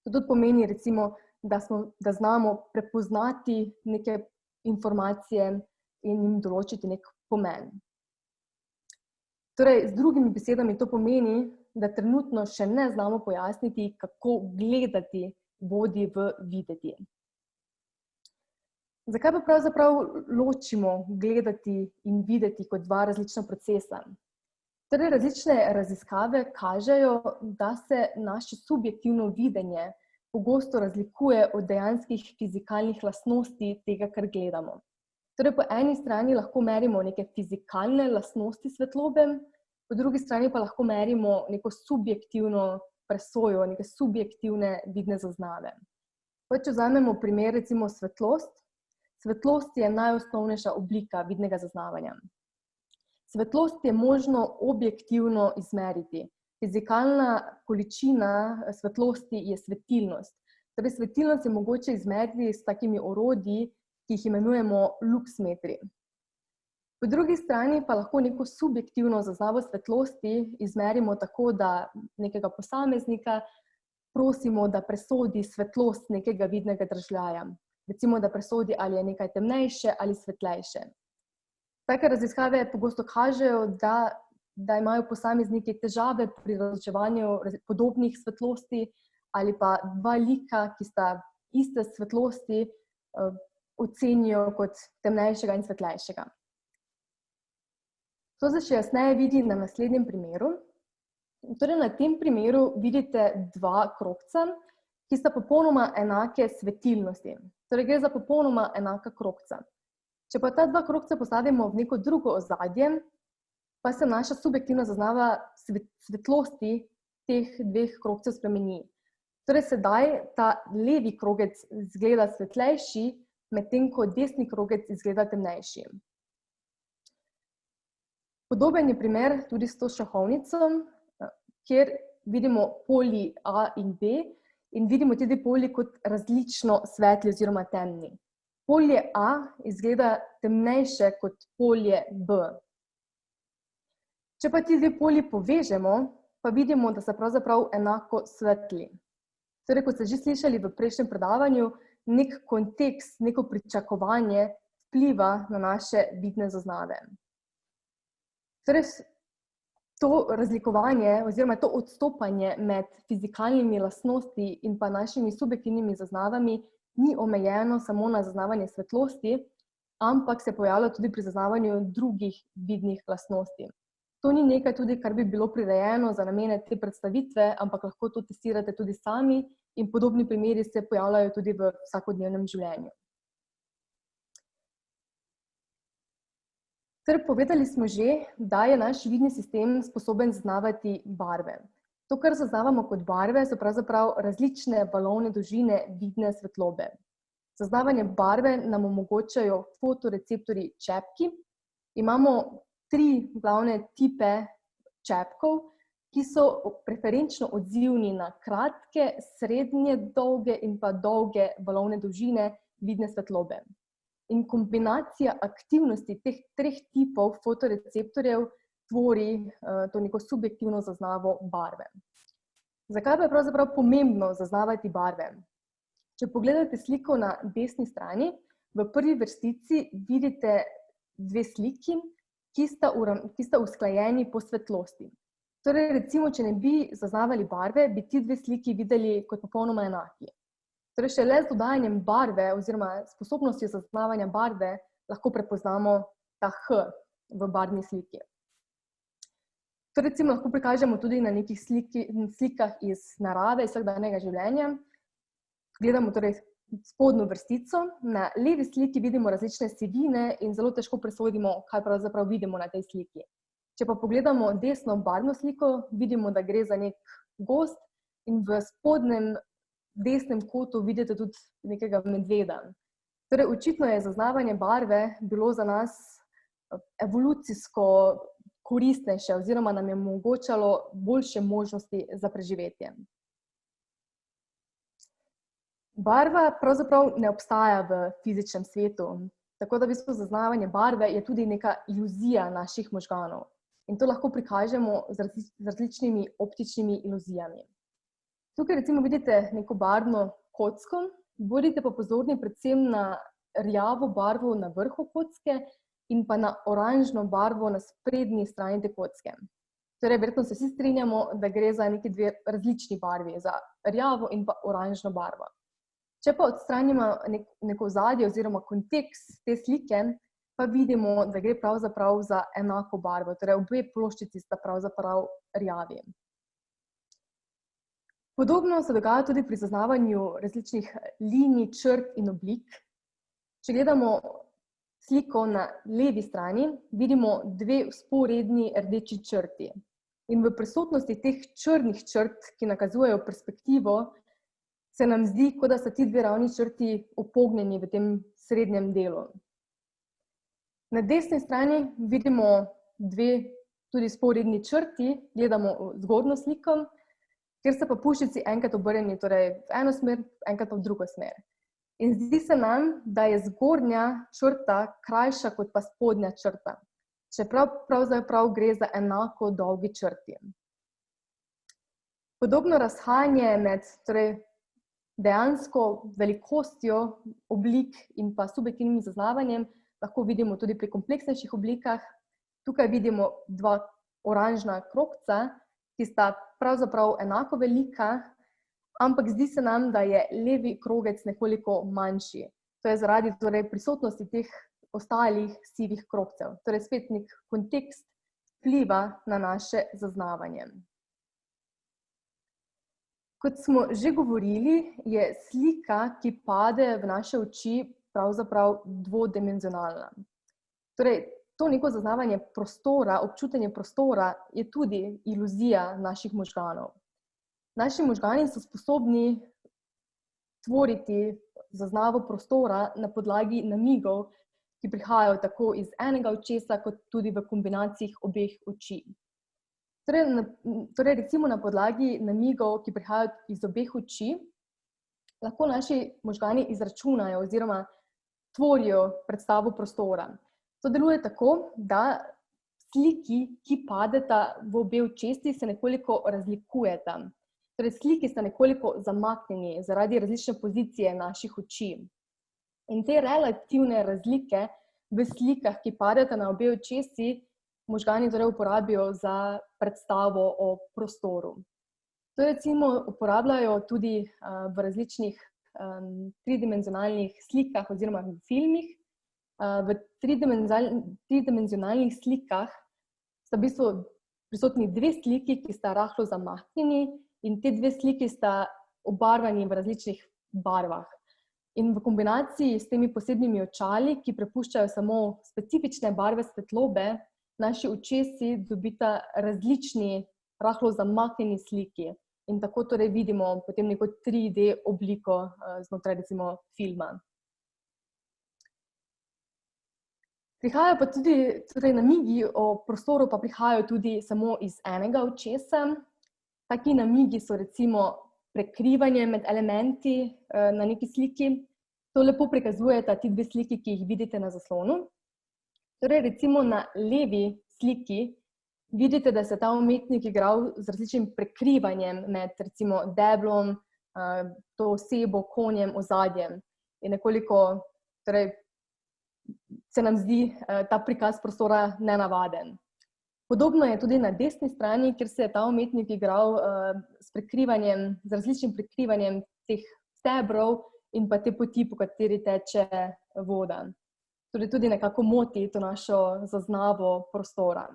To tudi pomeni, recimo, da znamo prepoznati neke informacije in jim določiti nek pomen. Torej, z drugimi besedami to pomeni, da trenutno še ne znamo pojasniti, kako gledati vodi v videti. Zakaj pa pravzaprav ločimo gledati in videti kot dva različna procesa? Torej, različne raziskave kažejo, da se naše subjektivno videnje pogosto razlikuje od dejanskih fizikalnih lastnosti tega, kar gledamo. Torej, po eni strani lahko merimo neke fizikalne lastnosti svetlobe, po drugi strani pa lahko merimo neko subjektivno presojo, neke subjektivne vidne zaznave. Če vzamemo primer recimo svetlost, svetlost je najosnovnejša oblika vidnega zaznavanja. Svetlost je možno objektivno izmeriti. Fizikalna količina svetlosti je svetilnost. Torej, svetilnost je mogoče izmeriti s takimi orodji, ki jih imenujemo luksmetri. Po drugi strani pa lahko neko subjektivno zaznavo svetlosti izmerimo tako, da nekega posameznika prosimo, da presodi svetlost nekega vidnega dražljaja. Recimo, da presodi, ali je nekaj temnejše ali svetlejše. Take raziskave pogosto kažejo, da imajo posamezniki težave pri razločevanju podobnih svetlosti ali pa dva lika, ki sta iste svetlosti, ocenijo kot temnejšega in svetlejšega. To se še jasneje vidi na naslednjem primeru. Torej, na tem primeru vidite dva krogca, ki sta popolnoma enake svetilnosti. Torej, gre za popolnoma enaka krogca. Če pa ta dva krogca postavimo v neko drugo ozadje, pa se naša subjektivna zaznava svetlosti teh dveh krogcev spremeni. Torej sedaj ta levi krogec izgleda svetlejši, medtem ko desni krogec izgleda temnejši. Podoben je primer tudi s to šahovnico, kjer vidimo polji A in B in vidimo ti dve polji kot različno svetli oziroma temni. Polje A izgleda temnejše kot polje B. Če pa ti dve polji povežemo, pa vidimo, da so pravzaprav enako svetli. Torej, kot ste že slišali v prejšnjem predavanju, nek kontekst, neko pričakovanje vpliva na naše vidne zaznave. Torej, to razlikovanje oziroma to odstopanje med fizikalnimi lastnosti in pa našimi subjektivnimi zaznavami ni omejeno samo na zaznavanje svetlosti, ampak se pojavlja tudi pri zaznavanju drugih vidnih lastnosti. To ni nekaj tudi, kar bi bilo prirejeno za namene te predstavitve, ampak lahko to testirate tudi sami in podobni primeri se pojavljajo tudi v vsakodnevnem življenju. Povedali smo že, da je naš vidni sistem sposoben zaznavati barve. To, kar zaznavamo kot barve, so pravzaprav različne valovne dolžine vidne svetlobe. Zaznavanje barve nam omogočajo fotoreceptorji čepki. Imamo 3 glavne tipe čepkov, ki so preferenčno odzivni na kratke, srednje dolge in pa dolge valovne dolžine vidne svetlobe. In kombinacija aktivnosti teh 3 tipov fotoreceptorjev tvori to neko subjektivno zaznavo barve. Zakaj pa je pravzaprav pomembno zaznavati barve? Če pogledate sliko na desni strani, v prvi vrstici vidite 2 sliki, ki sta usklajeni po svetlosti. Torej, recimo, če ne bi zaznavali barve, bi ti 2 sliki videli kot popolnoma enaki. Torej, šele z dodajanjem barve oziroma sposobnostjo zaznavanja barve lahko prepoznamo ta H v barvni sliki. To recimo lahko prikažemo tudi na nekih slikah iz narave, iz vsakdanjega življenja. Gledamo torej spodnjo vrstico, na levi sliki vidimo različne sivine in zelo težko presodimo, kaj pravzaprav vidimo na tej sliki. Če pa pogledamo desno barvno sliko, vidimo, da gre za nek gozd in v spodnjem desnem kotu vidite tudi nekega medveda. Torej, očitno je zaznavanje barve bilo za nas evolucijsko koristnejše oziroma nam je omogočalo boljše možnosti za preživetje. Barva pravzaprav ne obstaja v fizičnem svetu, tako da v bistvu zaznavanje barve je tudi neka iluzija naših možganov. In to lahko prikažemo z različnimi optičnimi iluzijami. Tukaj recimo vidite neko barvno kocko, bodite pa pozorni predvsem na rjavo barvo na vrhu kocke in pa na oranžno barvo na sprednji strani te kocke. Torej, verjetno se vsi strinjamo, da gre za neki 2 različni barvi, za rjavo in pa oranžno barvo. Če pa odstranimo neko ozadje oziroma kontekst te slike, pa vidimo, da gre pravzaprav za enako barvo, torej obe ploščici sta pravzaprav rjavi. Podobno se dogaja tudi pri zaznavanju različnih linij, črt in oblik. Če gledamo sliko na levi strani, vidimo 2 vzporedni rdeči črti. In v prisotnosti teh črnih črt, ki nakazujejo perspektivo, se nam zdi, kot da so ti 2 ravni črti upognjeni v tem srednjem delu. Na desni strani vidimo 2 tudi vzporedni črti, gledamo zgornjo sliko, kjer so pa puščici enkrat obrnjeni, torej v eno smer, enkrat pa v drugo smer. In zdi se nam, da je zgornja črta krajša kot pa spodnja črta, čeprav pravzaprav gre za enako dolgi črti. Podobno razhajanje med dejansko velikostjo oblik in pa subjektivnim zaznavanjem lahko vidimo tudi pri kompleksnejših oblikah. Tukaj vidimo 2 oranžna krogca, ki sta pravzaprav enako velika, ampak zdi se nam, da je levi krogec nekoliko manjši. To je zaradi prisotnosti teh ostalih sivih krogcev. Torej spet nek kontekst vpliva na naše zaznavanje. Kot smo že govorili, je slika, ki pade v naše oči, pravzaprav dvodimenzionalna. Torej, to neko zaznavanje prostora, občutenje prostora je tudi iluzija naših možganov. Naši možgani so sposobni tvoriti zaznavo prostora na podlagi namigov, ki prihajajo tako iz enega očesa, kot tudi v kombinacijah obeh oči. Torej recimo na podlagi namigov, ki prihajajo iz obeh oči, lahko naši možgani izračunajo oziroma tvorijo predstavo prostora. To deluje tako, da sliki, ki padeta v obe očesi, se nekoliko razlikujeta. Torej, sliki sta nekoliko zamaknjeni zaradi različne pozicije naših oči. In te relativne razlike v slikah, ki padeta na obe očesi, možgani torej uporabijo za predstavo o prostoru. To recimo uporabljajo tudi v različnih tridimenzionalnih slikah oziroma v filmih. V tridimenzionalnih slikah sta v bistvu prisotni dve sliki, ki sta rahlo zamaknjeni, in te dve sliki sta obarvani v različnih barvah. In v kombinaciji s temi posebnimi očali, ki prepuščajo samo specifične barve svetlobe, naši očesi dobita različni, rahlo zamaknjeni sliki. In tako torej vidimo potem neko 3D obliko znotraj recimo filma. Prihajajo pa tudi, torej namigi o prostoru pa prihajajo tudi samo iz enega očesa. Taki namigi so recimo prekrivanje med elementi na neki sliki. To lepo prikazujeta ti dve sliki, ki jih vidite na zaslonu. Torej recimo na levi sliki vidite, da se ta umetnik igral z različnim prekrivanjem med recimo deblom, to osebo, konjem, ozadjem. In nekoliko, torej, se nam zdi ta prikaz prostora nenavaden. Podobno je tudi na desni strani, kjer se je ta umetnik igral z različnim prekrivanjem teh stebrov in pa te poti, po kateri teče voda. Torej tudi nekako moti to našo zaznavo prostora.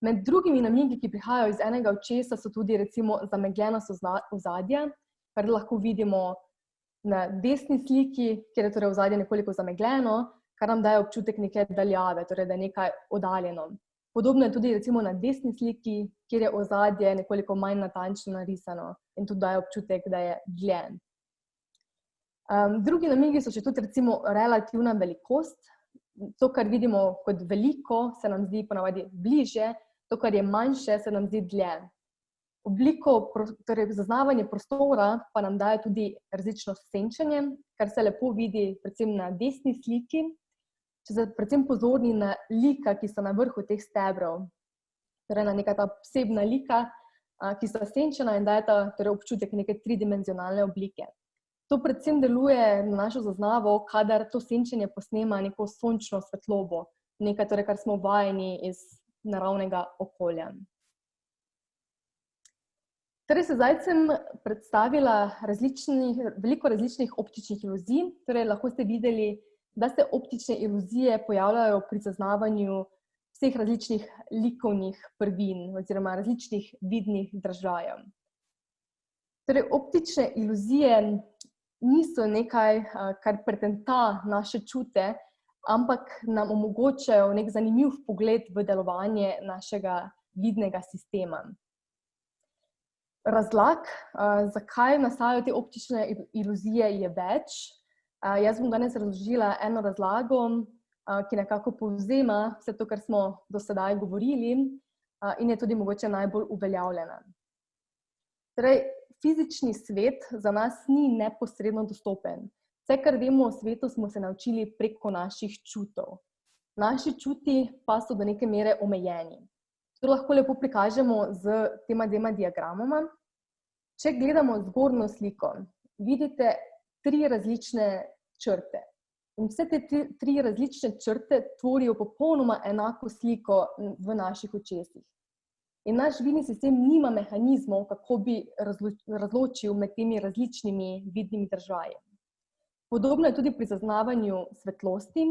Med drugimi namigi, ki prihajajo iz enega očesa, so tudi recimo zamegljenost ozadja, kar lahko vidimo na desni sliki, kjer je torej ozadje nekoliko zamegljeno, kar nam daje občutek neke daljave, torej da je nekaj oddaljeno. Podobno je tudi recimo na desni sliki, kjer je ozadje nekoliko manj natančno narisano in tudi daje občutek, da je dlje. Drugi namigi so še tudi recimo relativna velikost. To, kar vidimo kot veliko, se nam zdi ponavadi bliže, to, kar je manjše, se nam zdi dlje. Torej zaznavanje prostora pa nam daje tudi različno senčenje, kar se lepo vidi predvsem na desni sliki. Če ste predvsem pozorni na lika, ki so na vrhu teh stebrov, torej na neka ta posebna lika, ki so senčena in dajeta torej občutek neke tridimenzionalne oblike. To predvsem deluje na našo zaznavo, kadar to senčenje posnema neko sončno svetlobo, nekaj, torej, kar smo vajeni iz naravnega okolja. Torej se zdaj sem predstavila veliko različnih optičnih iluzij, torej lahko ste videli, da se optične iluzije pojavljajo pri zaznavanju vseh različnih likovnih prvin oziroma različnih vidnih držajev. Torej, optične iluzije niso nekaj, kar pretenta naše čute, ampak nam omogočajo nek zanimiv pogled v delovanje našega vidnega sistema. Razlag, zakaj nastajajo te optične iluzije, je več. Jaz bom danes razložila eno razlago, ki nekako povzema vse to, kar smo do sedaj govorili in je tudi mogoče najbolj uveljavljena. Torej, fizični svet za nas ni neposredno dostopen. Vse, kar vemo o svetu, smo se naučili preko naših čutov. Naši čuti pa so do neke mere omejeni. To lahko lepo prikažemo z tema dvema diagramoma. Če gledamo zgornjo sliko, vidite 3 različne črte. In vse te 3 različne črte tvorijo popolnoma enako sliko v naših očesih. In naš vidni sistem nima mehanizmov, kako bi razločil med temi različnimi vidnimi držaji. Podobno je tudi pri zaznavanju svetlosti.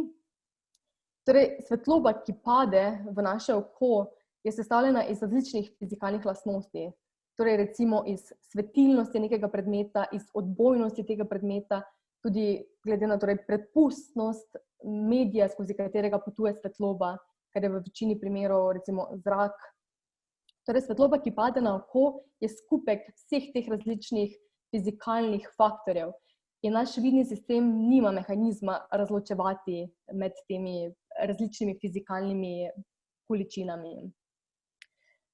Torej, svetloba, ki pade v naše oko, je sestavljena iz različnih fizikalnih lastnosti. Torej, recimo iz svetilnosti nekega predmeta, iz odbojnosti tega predmeta, tudi glede na torej prepustnost medija, skozi katerega potuje svetloba, kar je v večini primerov recimo zrak, Torej, svetloba, ki pade na oko, je skupek vseh teh različnih fizikalnih faktorjev. In naš vidni sistem nima mehanizma razločevati med temi različnimi fizikalnimi količinami.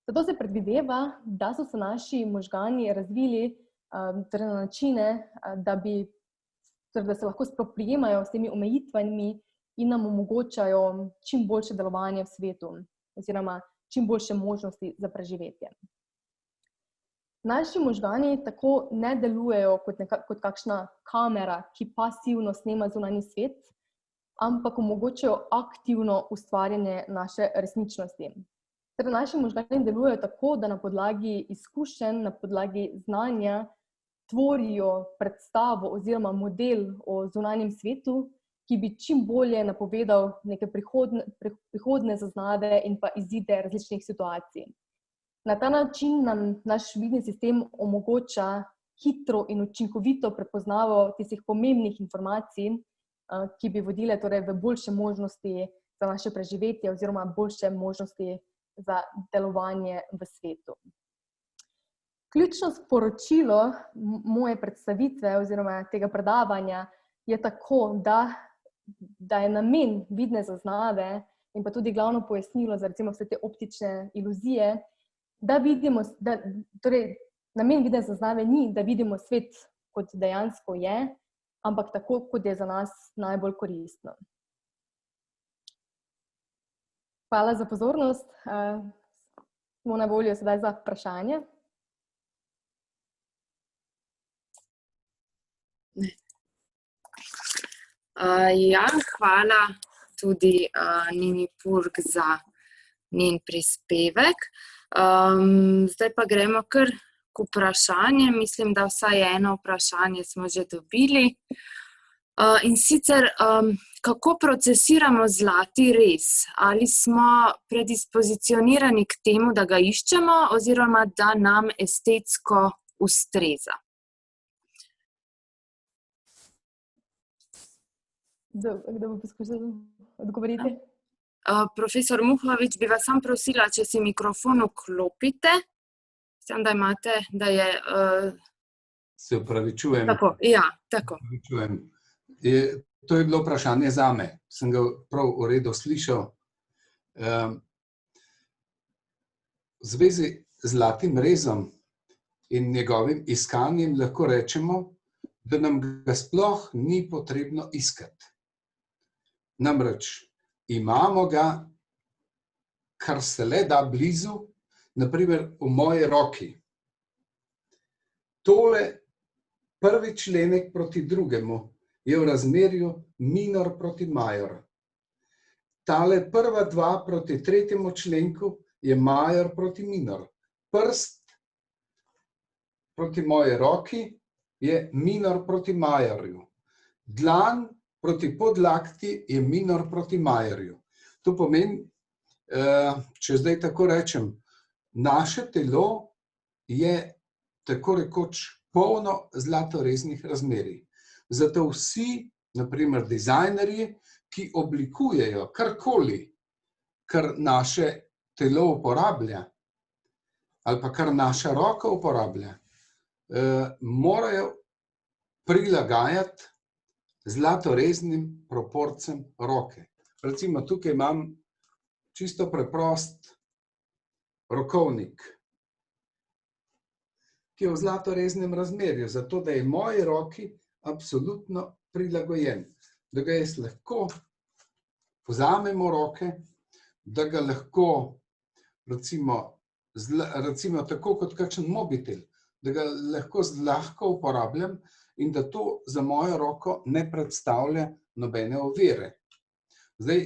Zato se predvideva, da so se naši možgani razvili torej na načine, da se lahko spoprijemajo s temi omejitvami in nam omogočajo čim boljše delovanje v svetu, oziroma čim boljše možnosti za preživetje. Naši možgani tako ne delujejo kot kakšna kamera, ki pasivno snema zunanji svet, ampak omogočajo aktivno ustvarjanje naše resničnosti. Torej, naši možgani delujejo tako, da na podlagi izkušenj, na podlagi znanja tvorijo predstavo oziroma model o zunanjem svetu, ki bi čim bolje napovedal neke prihodne zaznave in pa izide različnih situacij. Na ta način nam naš vidni sistem omogoča hitro in učinkovito prepoznavo tistih pomembnih informacij, ki bi vodile torej v boljše možnosti za naše preživetje oziroma boljše možnosti za delovanje v svetu. Ključno sporočilo moje predstavitve oziroma tega predavanja je tako, da je namen vidne zaznave in pa tudi glavno pojasnilo za recimo vse te optične iluzije, torej namen vidne zaznave ni, da vidimo svet kot dejansko je, ampak tako, kot je za nas najbolj koristno. Hvala za pozornost. Smo na voljo sedaj za vprašanje. Hvala tudi Nini Purg za njen prispevek. Zdaj pa gremo kar k vprašanjem. Mislim, da vsaj eno vprašanje smo že dobili. In sicer, kako procesiramo zlati rez? Ali smo predispozicionirani k temu, da ga iščemo, oziroma da nam estetsko ustreza? Kdo bo poskušal odgovoriti? Profesor Muhovič, bi vas sam prosila, če si mikrofon vklopite. Mislim, da imate, da je... Se opravičujem. Tako, ja, tako. To je bilo vprašanje zame. Sem ga prav v redu slišal. V zvezi z zlatim rezom in njegovim iskanjem lahko rečemo, da nam ga sploh ni potrebno iskati. Namreč imamo ga, kar se le da blizu, naprimer v moji roki. Tole prvi členek proti drugemu je v razmerju minor proti major. Tale prva dva proti tretjemu členku je major proti minor. Prst proti moji roki je minor proti majorju. Dlan proti podlakti je minor proti majorju. To pomeni, če zdaj tako rečem, naše telo je tako rekoč polno zlatoreznih razmerij. Zato vsi, naprimer dizajnerji, ki oblikujejo karkoli, kar naše telo uporablja, ali pa kar naša roka uporablja, morajo prilagajati zlatoreznim proporcem roke. Recimo tukaj imam čisto preprost rokovnik, ki je v zlatoreznem razmerju, zato da je moji roki absolutno prilagojen. Da ga jaz lahko vzamem v roke, da ga lahko recimo tako kot kakšen mobitel, da ga lahko zlahka uporabljam in da to za mojo roko ne predstavlja nobene ovire. Zdaj,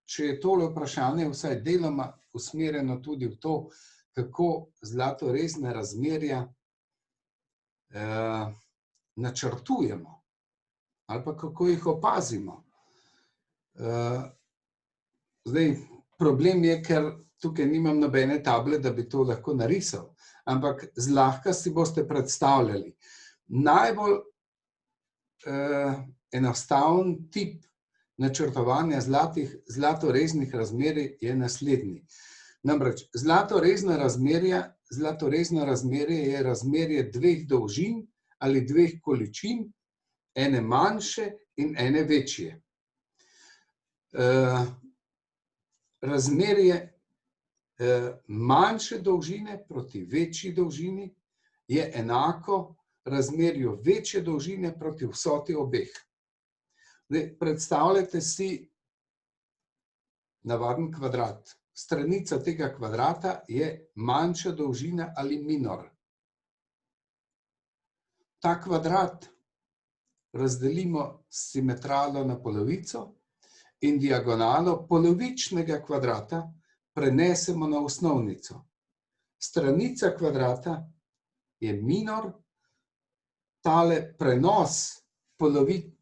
če je tole vprašanje vsaj deloma usmerjeno tudi v to, kako zlatorezne razmerja načrtujemo ali pa kako jih opazimo. Zdaj, problem je, ker tukaj nimam nobene table, da bi to lahko narisal, ampak zlahka si boste predstavljali. Najbolj enostaven tip načrtovanja zlatoreznih razmerij je naslednji. Namreč zlatorezno razmerje je razmerje dveh dolžin ali dveh količin, ene manjše in ene večje. Razmerje manjše dolžine proti večji dolžini je enako razmerju večje dolžine proti vsoti obeh. Predstavljajte si navaden kvadrat. Stranica tega kvadrata je manjša dolžina ali minor. Ta kvadrat razdelimo s simetralo na polovico in diagonalo polovičnega kvadrata prenesemo na osnovnico. Stranica kvadrata je minor, tale prenos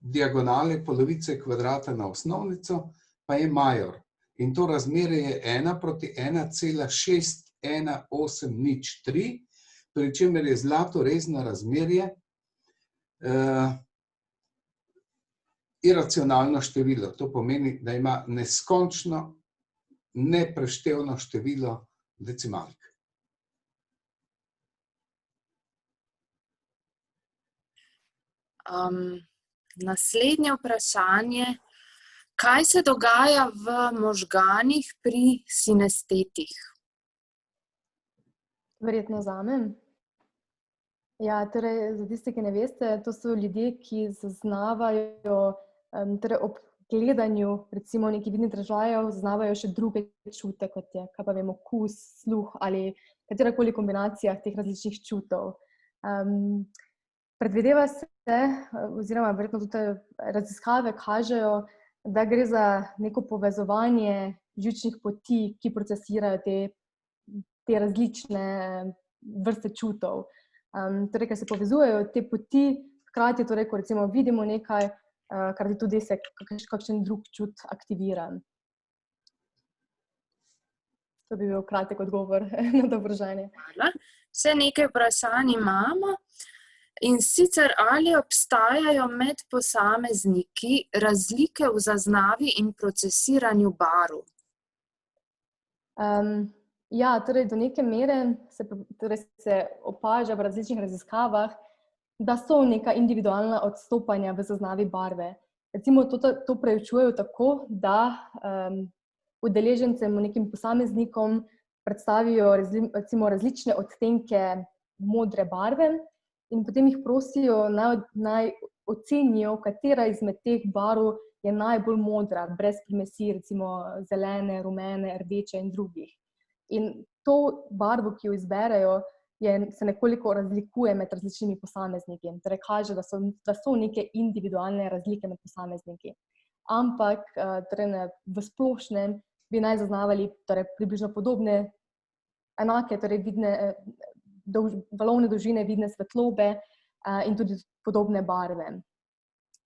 diagonale polovice kvadrata na osnovnico pa je major. In to razmerje je 1 proti 1,61803, pri čemer je zlatorezno razmerje iracionalno število. To pomeni, da ima neskončno, nepreštevno število decimalk. Naslednje vprašanje. Kaj se dogaja v možganih pri sinestetih? Verjetno zame. Ja, torej, za tiste, ki ne veste, to so ljudje, ki zaznavajo, torej ob gledanju, recimo nekih vidnih dražljajev, zaznavajo še druge čute, kot je, kaj pa vemo, okus, sluh ali katerakoli kombinacija teh različnih čutov. Predvideva se, oziroma verjetno tudi raziskave kažejo, da gre za neko povezovanje živčnih poti, ki procesirajo te različne vrste čutov. Torej, ker se povezujejo te poti, hkrati, torej, ko recimo vidimo nekaj, kar tudi se kakšen drug čut aktivira. To bi bil kratek odgovor na to vprašanje. Hvala. Še nekaj vprašanj imamo. In sicer, ali obstajajo med posamezniki razlike v zaznavi in procesiranju barv? Ja, torej do neke mere se opaža v različnih raziskavah, da so neka individualna odstopanja v zaznavi barve. Recimo to preučujejo tako, da udeležencem, nekim posameznikom predstavijo recimo različne odtenke modre barve, in potem jih prosijo, naj ocenijo, katera izmed teh barv je najbolj modra, brez primesi, recimo zelene, rumene, rdeče in drugih. In to barvo, ki jo izberejo, se nekoliko razlikuje med različnimi posamezniki. Torej kaže, da so neke individualne razlike med posamezniki. Ampak v splošnem bi naj zaznavali približno podobne, enake, torej vidne valovne dolžine, vidne svetlobe in tudi podobne barve.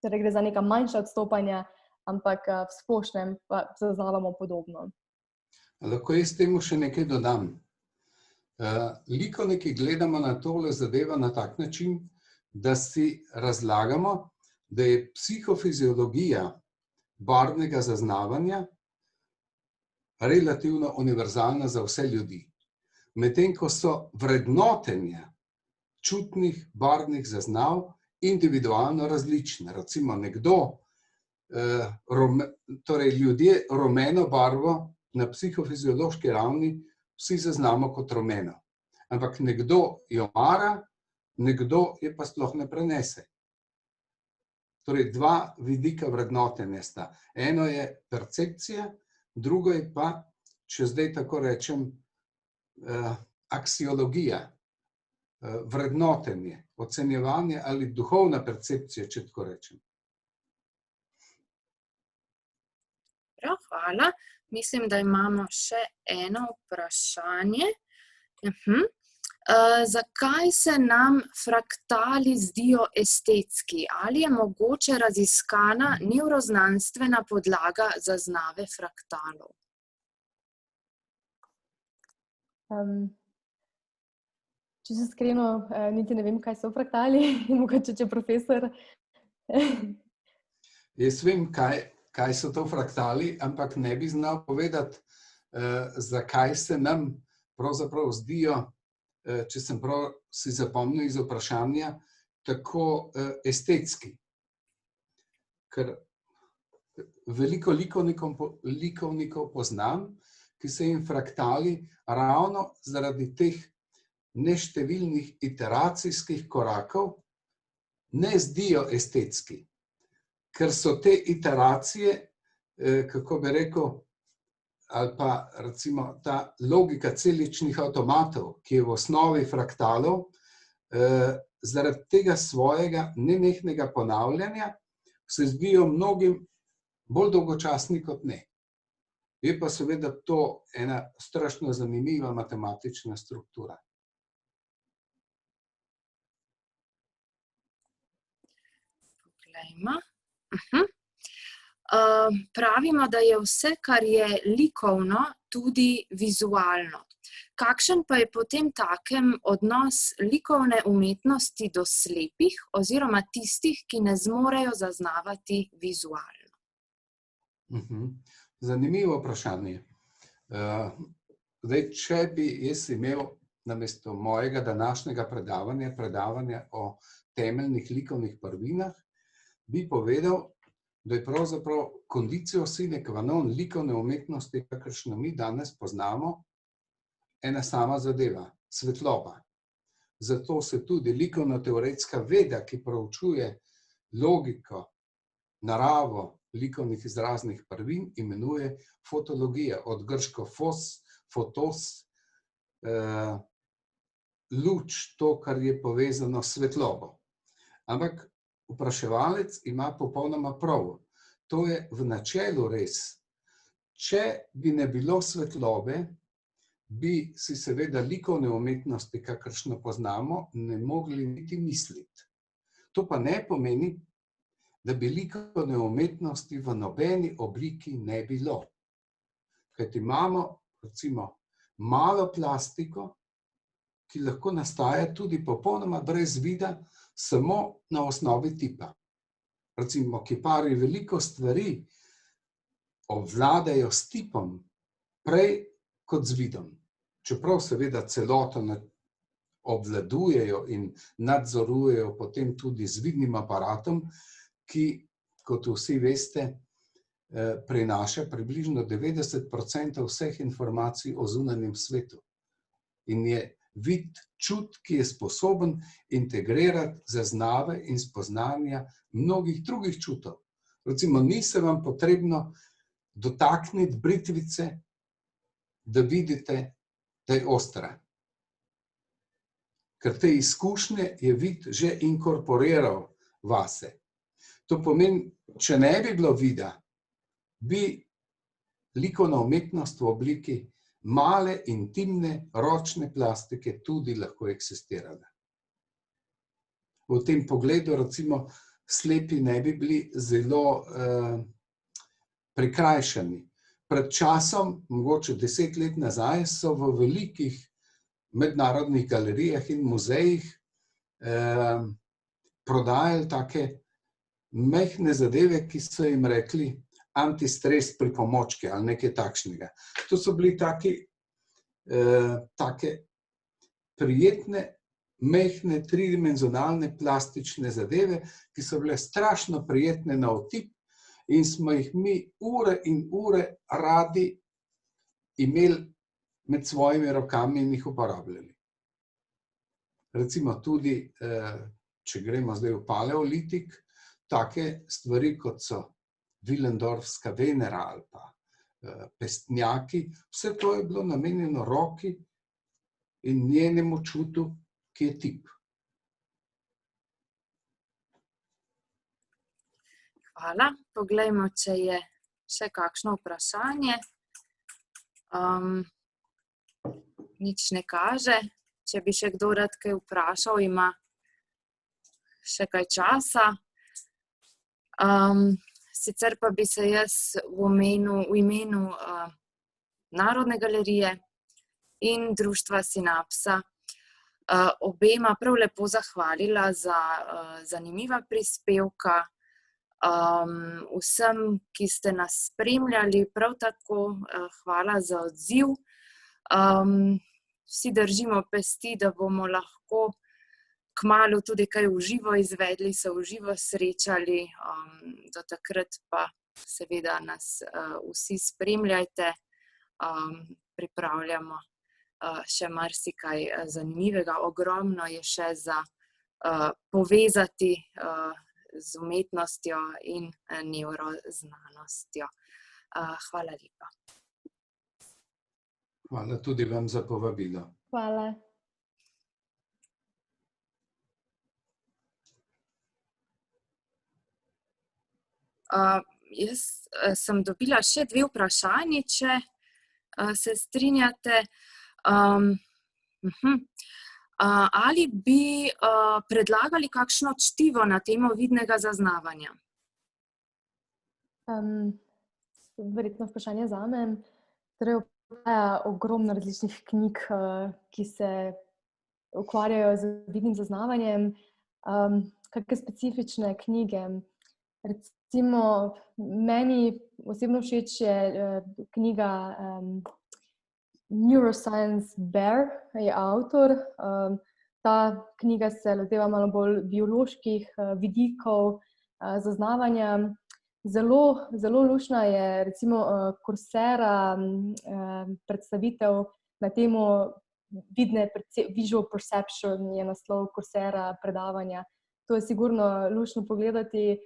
Torej gre za neka manjša odstopanja, ampak v splošnem pa zaznavamo podobno. Lahko jaz temu še nekaj dodam. Likovniki gledamo na tole zadevo na tak način, da si razlagamo, da je psihofiziologija barvnega zaznavanja relativno univerzalna za vse ljudi. Medtem ko so vrednotenja čutnih barvnih zaznav individualno različne. Recimo torej ljudje rumeno barvo na psihofiziološki ravni vsi zaznamo kot rumeno. Ampak nekdo jo mara, nekdo je pa sploh ne prenese. Torej dva vidika vrednotenja sta. Eno je percepcija, drugo je pa, če zdaj tako rečem, aksiologija, vrednotenje, ocenjevanje ali duhovna percepcija, če tako rečem. Prav, hvala. Mislim, da imamo še eno vprašanje. Zakaj se nam fraktali zdijo estetski? Ali je mogoče raziskana nevroznanstvena podlaga zaznave fraktalov? Če se iskreno, niti ne vem, kaj so fraktali, mogoče če profesor. Jaz vem, kaj so to fraktali, ampak ne bi znal povedati, zakaj se nam pravzaprav zdijo, če sem prav si zapomnil iz vprašanja, tako estetski. Ker veliko likovnikov poznam, ki se jim fraktali ravno zaradi teh neštevilnih iteracijskih korakov ne zdijo estetski. Ker so te iteracije, kako bi rekel, ali pa recimo ta logika celičnih avtomatov, ki je v osnovi fraktalov, zaradi tega svojega nenehnega ponavljanja se zdijo mnogim bolj dolgočasni kot ne. Je pa seveda to ena strašno zanimiva matematična struktura. Poglejmo. Pravimo, da je vse, kar je likovno, tudi vizualno. Kakšen pa je potem takem odnos likovne umetnosti do slepih oziroma tistih, ki ne zmorejo zaznavati vizualno? Zanimivo vprašanje. Zdaj, če bi jaz imel namesto mojega današnjega predavanja o temeljnih likovnih prvinah, bi povedal, da je pravzaprav conditio sine qua non likovne umetnosti, kakršno mi danes poznamo, ena sama zadeva, svetloba. Zato se tudi likovno-teoretska veda, ki proučuje logiko, naravo likovnih izraznih prvin, imenuje fotologija, od grško fos, fotos, luč, to, kar je povezano s svetlobo. Ampak vpraševalec ima popolnoma prav. To je v načelu res. Če bi ne bilo svetlobe, bi si seveda likovne umetnosti, kakršno poznamo, ne mogli niti misliti. To pa ne pomeni, da bi likovne umetnosti v nobeni obliki ne bilo. Kajti imamo, recimo, malo plastiko, ki lahko nastaja tudi popolnoma brez vida, samo na osnovi tipa. Recimo, kiparji veliko stvari obvladajo s tipom prej kot z vidom. Čeprav seveda celoto obvladujejo in nadzorujejo potem tudi z vidnim aparatom, ki, kot vsi veste, prinaša približno 90% vseh informacij o zunanjem svetu. In je vid čut, ki je sposoben integrirati zaznave in spoznanja mnogih drugih čutov. Recimo, ni se vam potrebno dotakniti britvice, da vidite, da je ostra. Ker te izkušnje je vid že inkorporiral vase. To pomeni, če ne bi bilo vida, bi likovna umetnost v obliki male, intimne, ročne plastike tudi lahko eksistirala. V tem pogledu, recimo, slepi ne bi bili zelo prikrajšani. Pred časom, mogoče 10 let nazaj, so v velikih mednarodnih galerijah in muzejih prodajali take majhne zadeve, ki so jim rekli antistres pripomočke ali nekaj takšnega. To so bili take prijetne, majhne, tridimenzionalne plastične zadeve, ki so bile strašno prijetne na otip in smo jih mi ure in ure radi imeli med svojimi rokami in jih uporabljali. Recimo tudi, če gremo zdaj v paleolitik, take stvari, kot so Willendorfska Venera ali pa pestnjaki, vse to je bilo namenjeno roki in njenemu čutu, ki je tip. Hvala. Poglejmo, če je še kakšno vprašanje. Nič ne kaže. Če bi še kdo rad kaj vprašal, ima še kaj časa. Sicer pa bi se jaz v imenu Narodne galerije in društva Sinapsa obema prav lepo zahvalila za zanimiva prispevka. Vsem, ki ste nas spremljali, prav tako hvala za odziv. Vsi držimo pesti, da bomo lahko kmalu tudi kaj v živo izvedli, se v živo srečali. Do takrat pa seveda nas vsi spremljajte. Pripravljamo še marsikaj zanimivega. Ogromno je še za povezati z umetnostjo in nevroznanostjo. Hvala lepa. Hvala tudi vam za povabilo. Hvala. Jaz sem dobila še 2 vprašanji, če se strinjate. Ali bi predlagali kakšno čtivo na temo vidnega zaznavanja? Verjetno vprašanje zame. Torej, obstaja ogromno različnih knjig, ki se ukvarjajo z vidnim zaznavanjem. Kakšne specifične knjige? Recimo, meni osebno všeč je knjiga Neuroscience Bear, je avtor. Ta knjiga se loteva malo bolj bioloških vidikov zaznavanja. Zelo luštna je recimo Coursera predstavitev na temo Visual Perception, je naslov Coursera predavanja. To je sigurno luštno pogledati.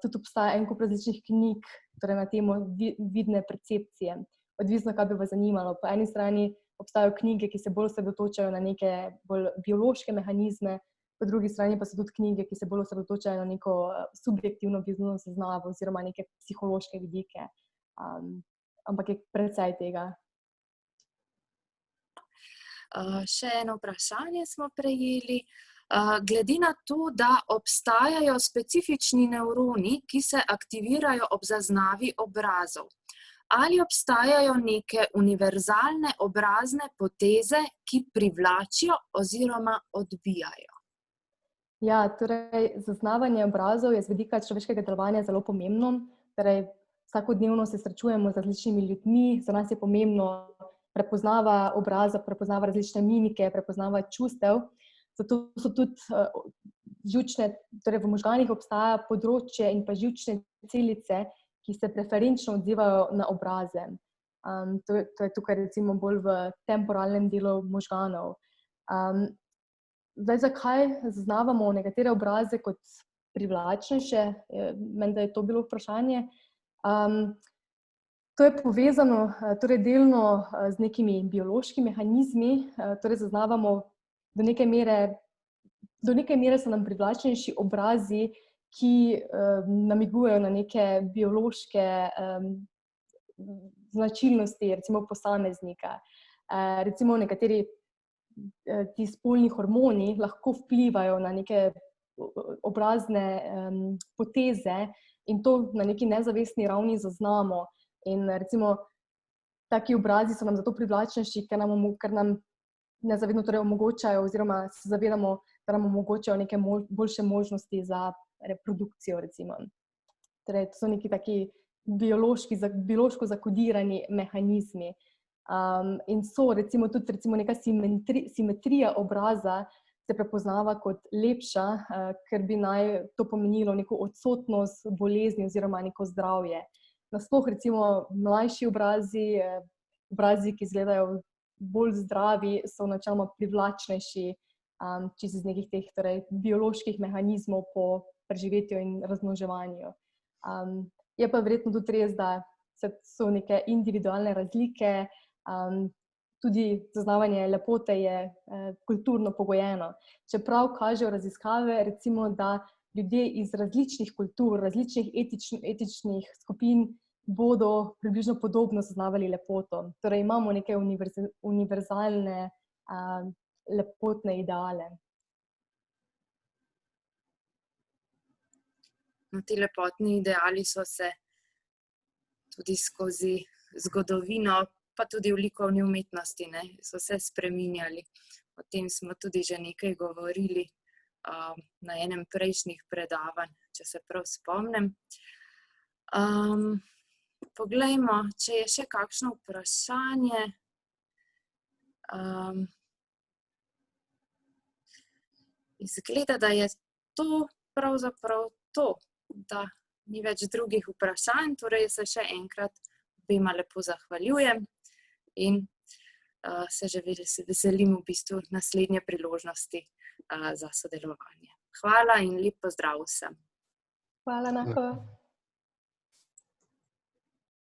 Tudi obstaja en kup različnih knjig, torej na temo vidne percepcije. Odvisno, kaj bi vas zanimalo. Po eni strani obstajajo knjige, ki se bolj osredotočajo na neke bolj biološke mehanizme, po drugi strani pa so tudi knjige, ki se bolj osredotočajo na neko subjektivno vidno zaznavo oziroma neke psihološke vidike. Ampak je precej tega. Še eno vprašanje smo prejeli. Glede na to, da obstajajo specifični nevroni, ki se aktivirajo ob zaznavi obrazov, ali obstajajo neke univerzalne obrazne poteze, ki privlačijo oziroma odbijajo? Ja, torej zaznavanje obrazov je z vidika človeškega delovanja zelo pomembno. Torej, vsakodnevno se srečujemo z različnimi ljudmi, za nas je pomembno prepoznava obraza, prepoznava različne mimike, prepoznava čustev. Zato so tudi živčne, torej v možganih obstaja področje in pa živčne celice, ki se preferenčno odzivajo na obraze. To je tukaj recimo bolj v temporalnem delu možganov. Zdaj, zakaj zaznavamo nekatere obraze kot privlačnejše? Menda je to bilo vprašanje. To je povezano torej delno z nekimi biološkimi mehanizmi, torej zaznavamo do neke mere so nam privlačnejši obrazi, ki namigujejo na neke biološke značilnosti, recimo posameznika. Recimo nekateri ti spolni hormoni lahko vplivajo na neke obrazne poteze in to na neki nezavestni ravni zaznamo. In recimo taki obrazi so nam zato privlačnejši, ker nam nezavedno torej omogočajo oziroma se zavedamo, da nam omogočajo neke boljše možnosti za reprodukcijo, recimo. Torej, to so neki taki biološko zakodirani mehanizmi. In so recimo tudi neka simetrija obraza se prepoznava kot lepša, ker bi naj to pomenilo neko odsotnost bolezni oziroma neko zdravje. Nasploh recimo mlajši obrazi, ki izgledajo bolj zdravi, so načeloma privlačnejši čisto iz nekih teh torej, bioloških mehanizmov po preživetju in razmnoževanju. Je pa verjetno tudi res, da so neke individualne razlike, tudi zaznavanje lepote je kulturno pogojeno. Čeprav kažejo raziskave, recimo, da ljudje iz različnih kultur, različnih etičnih skupin bodo približno podobno zaznavali lepoto. Torej imamo neke univerzalne lepotne ideale. Ti lepotni ideali so se tudi skozi zgodovino, pa tudi v likovni umetnosti, so se spreminjali. O tem smo tudi že nekaj govorili. na enem prejšnjih predavanj, če se prav spomnim. Poglejmo, če je še kakšno vprašanje. Izgleda, da je to pravzaprav to, da ni več drugih vprašanj, torej se še enkrat obema lepo zahvaljujem in se že veselim v bistvu naslednje priložnosti za sodelovanje. Hvala in lep pozdrav vsem. Hvala, Nako.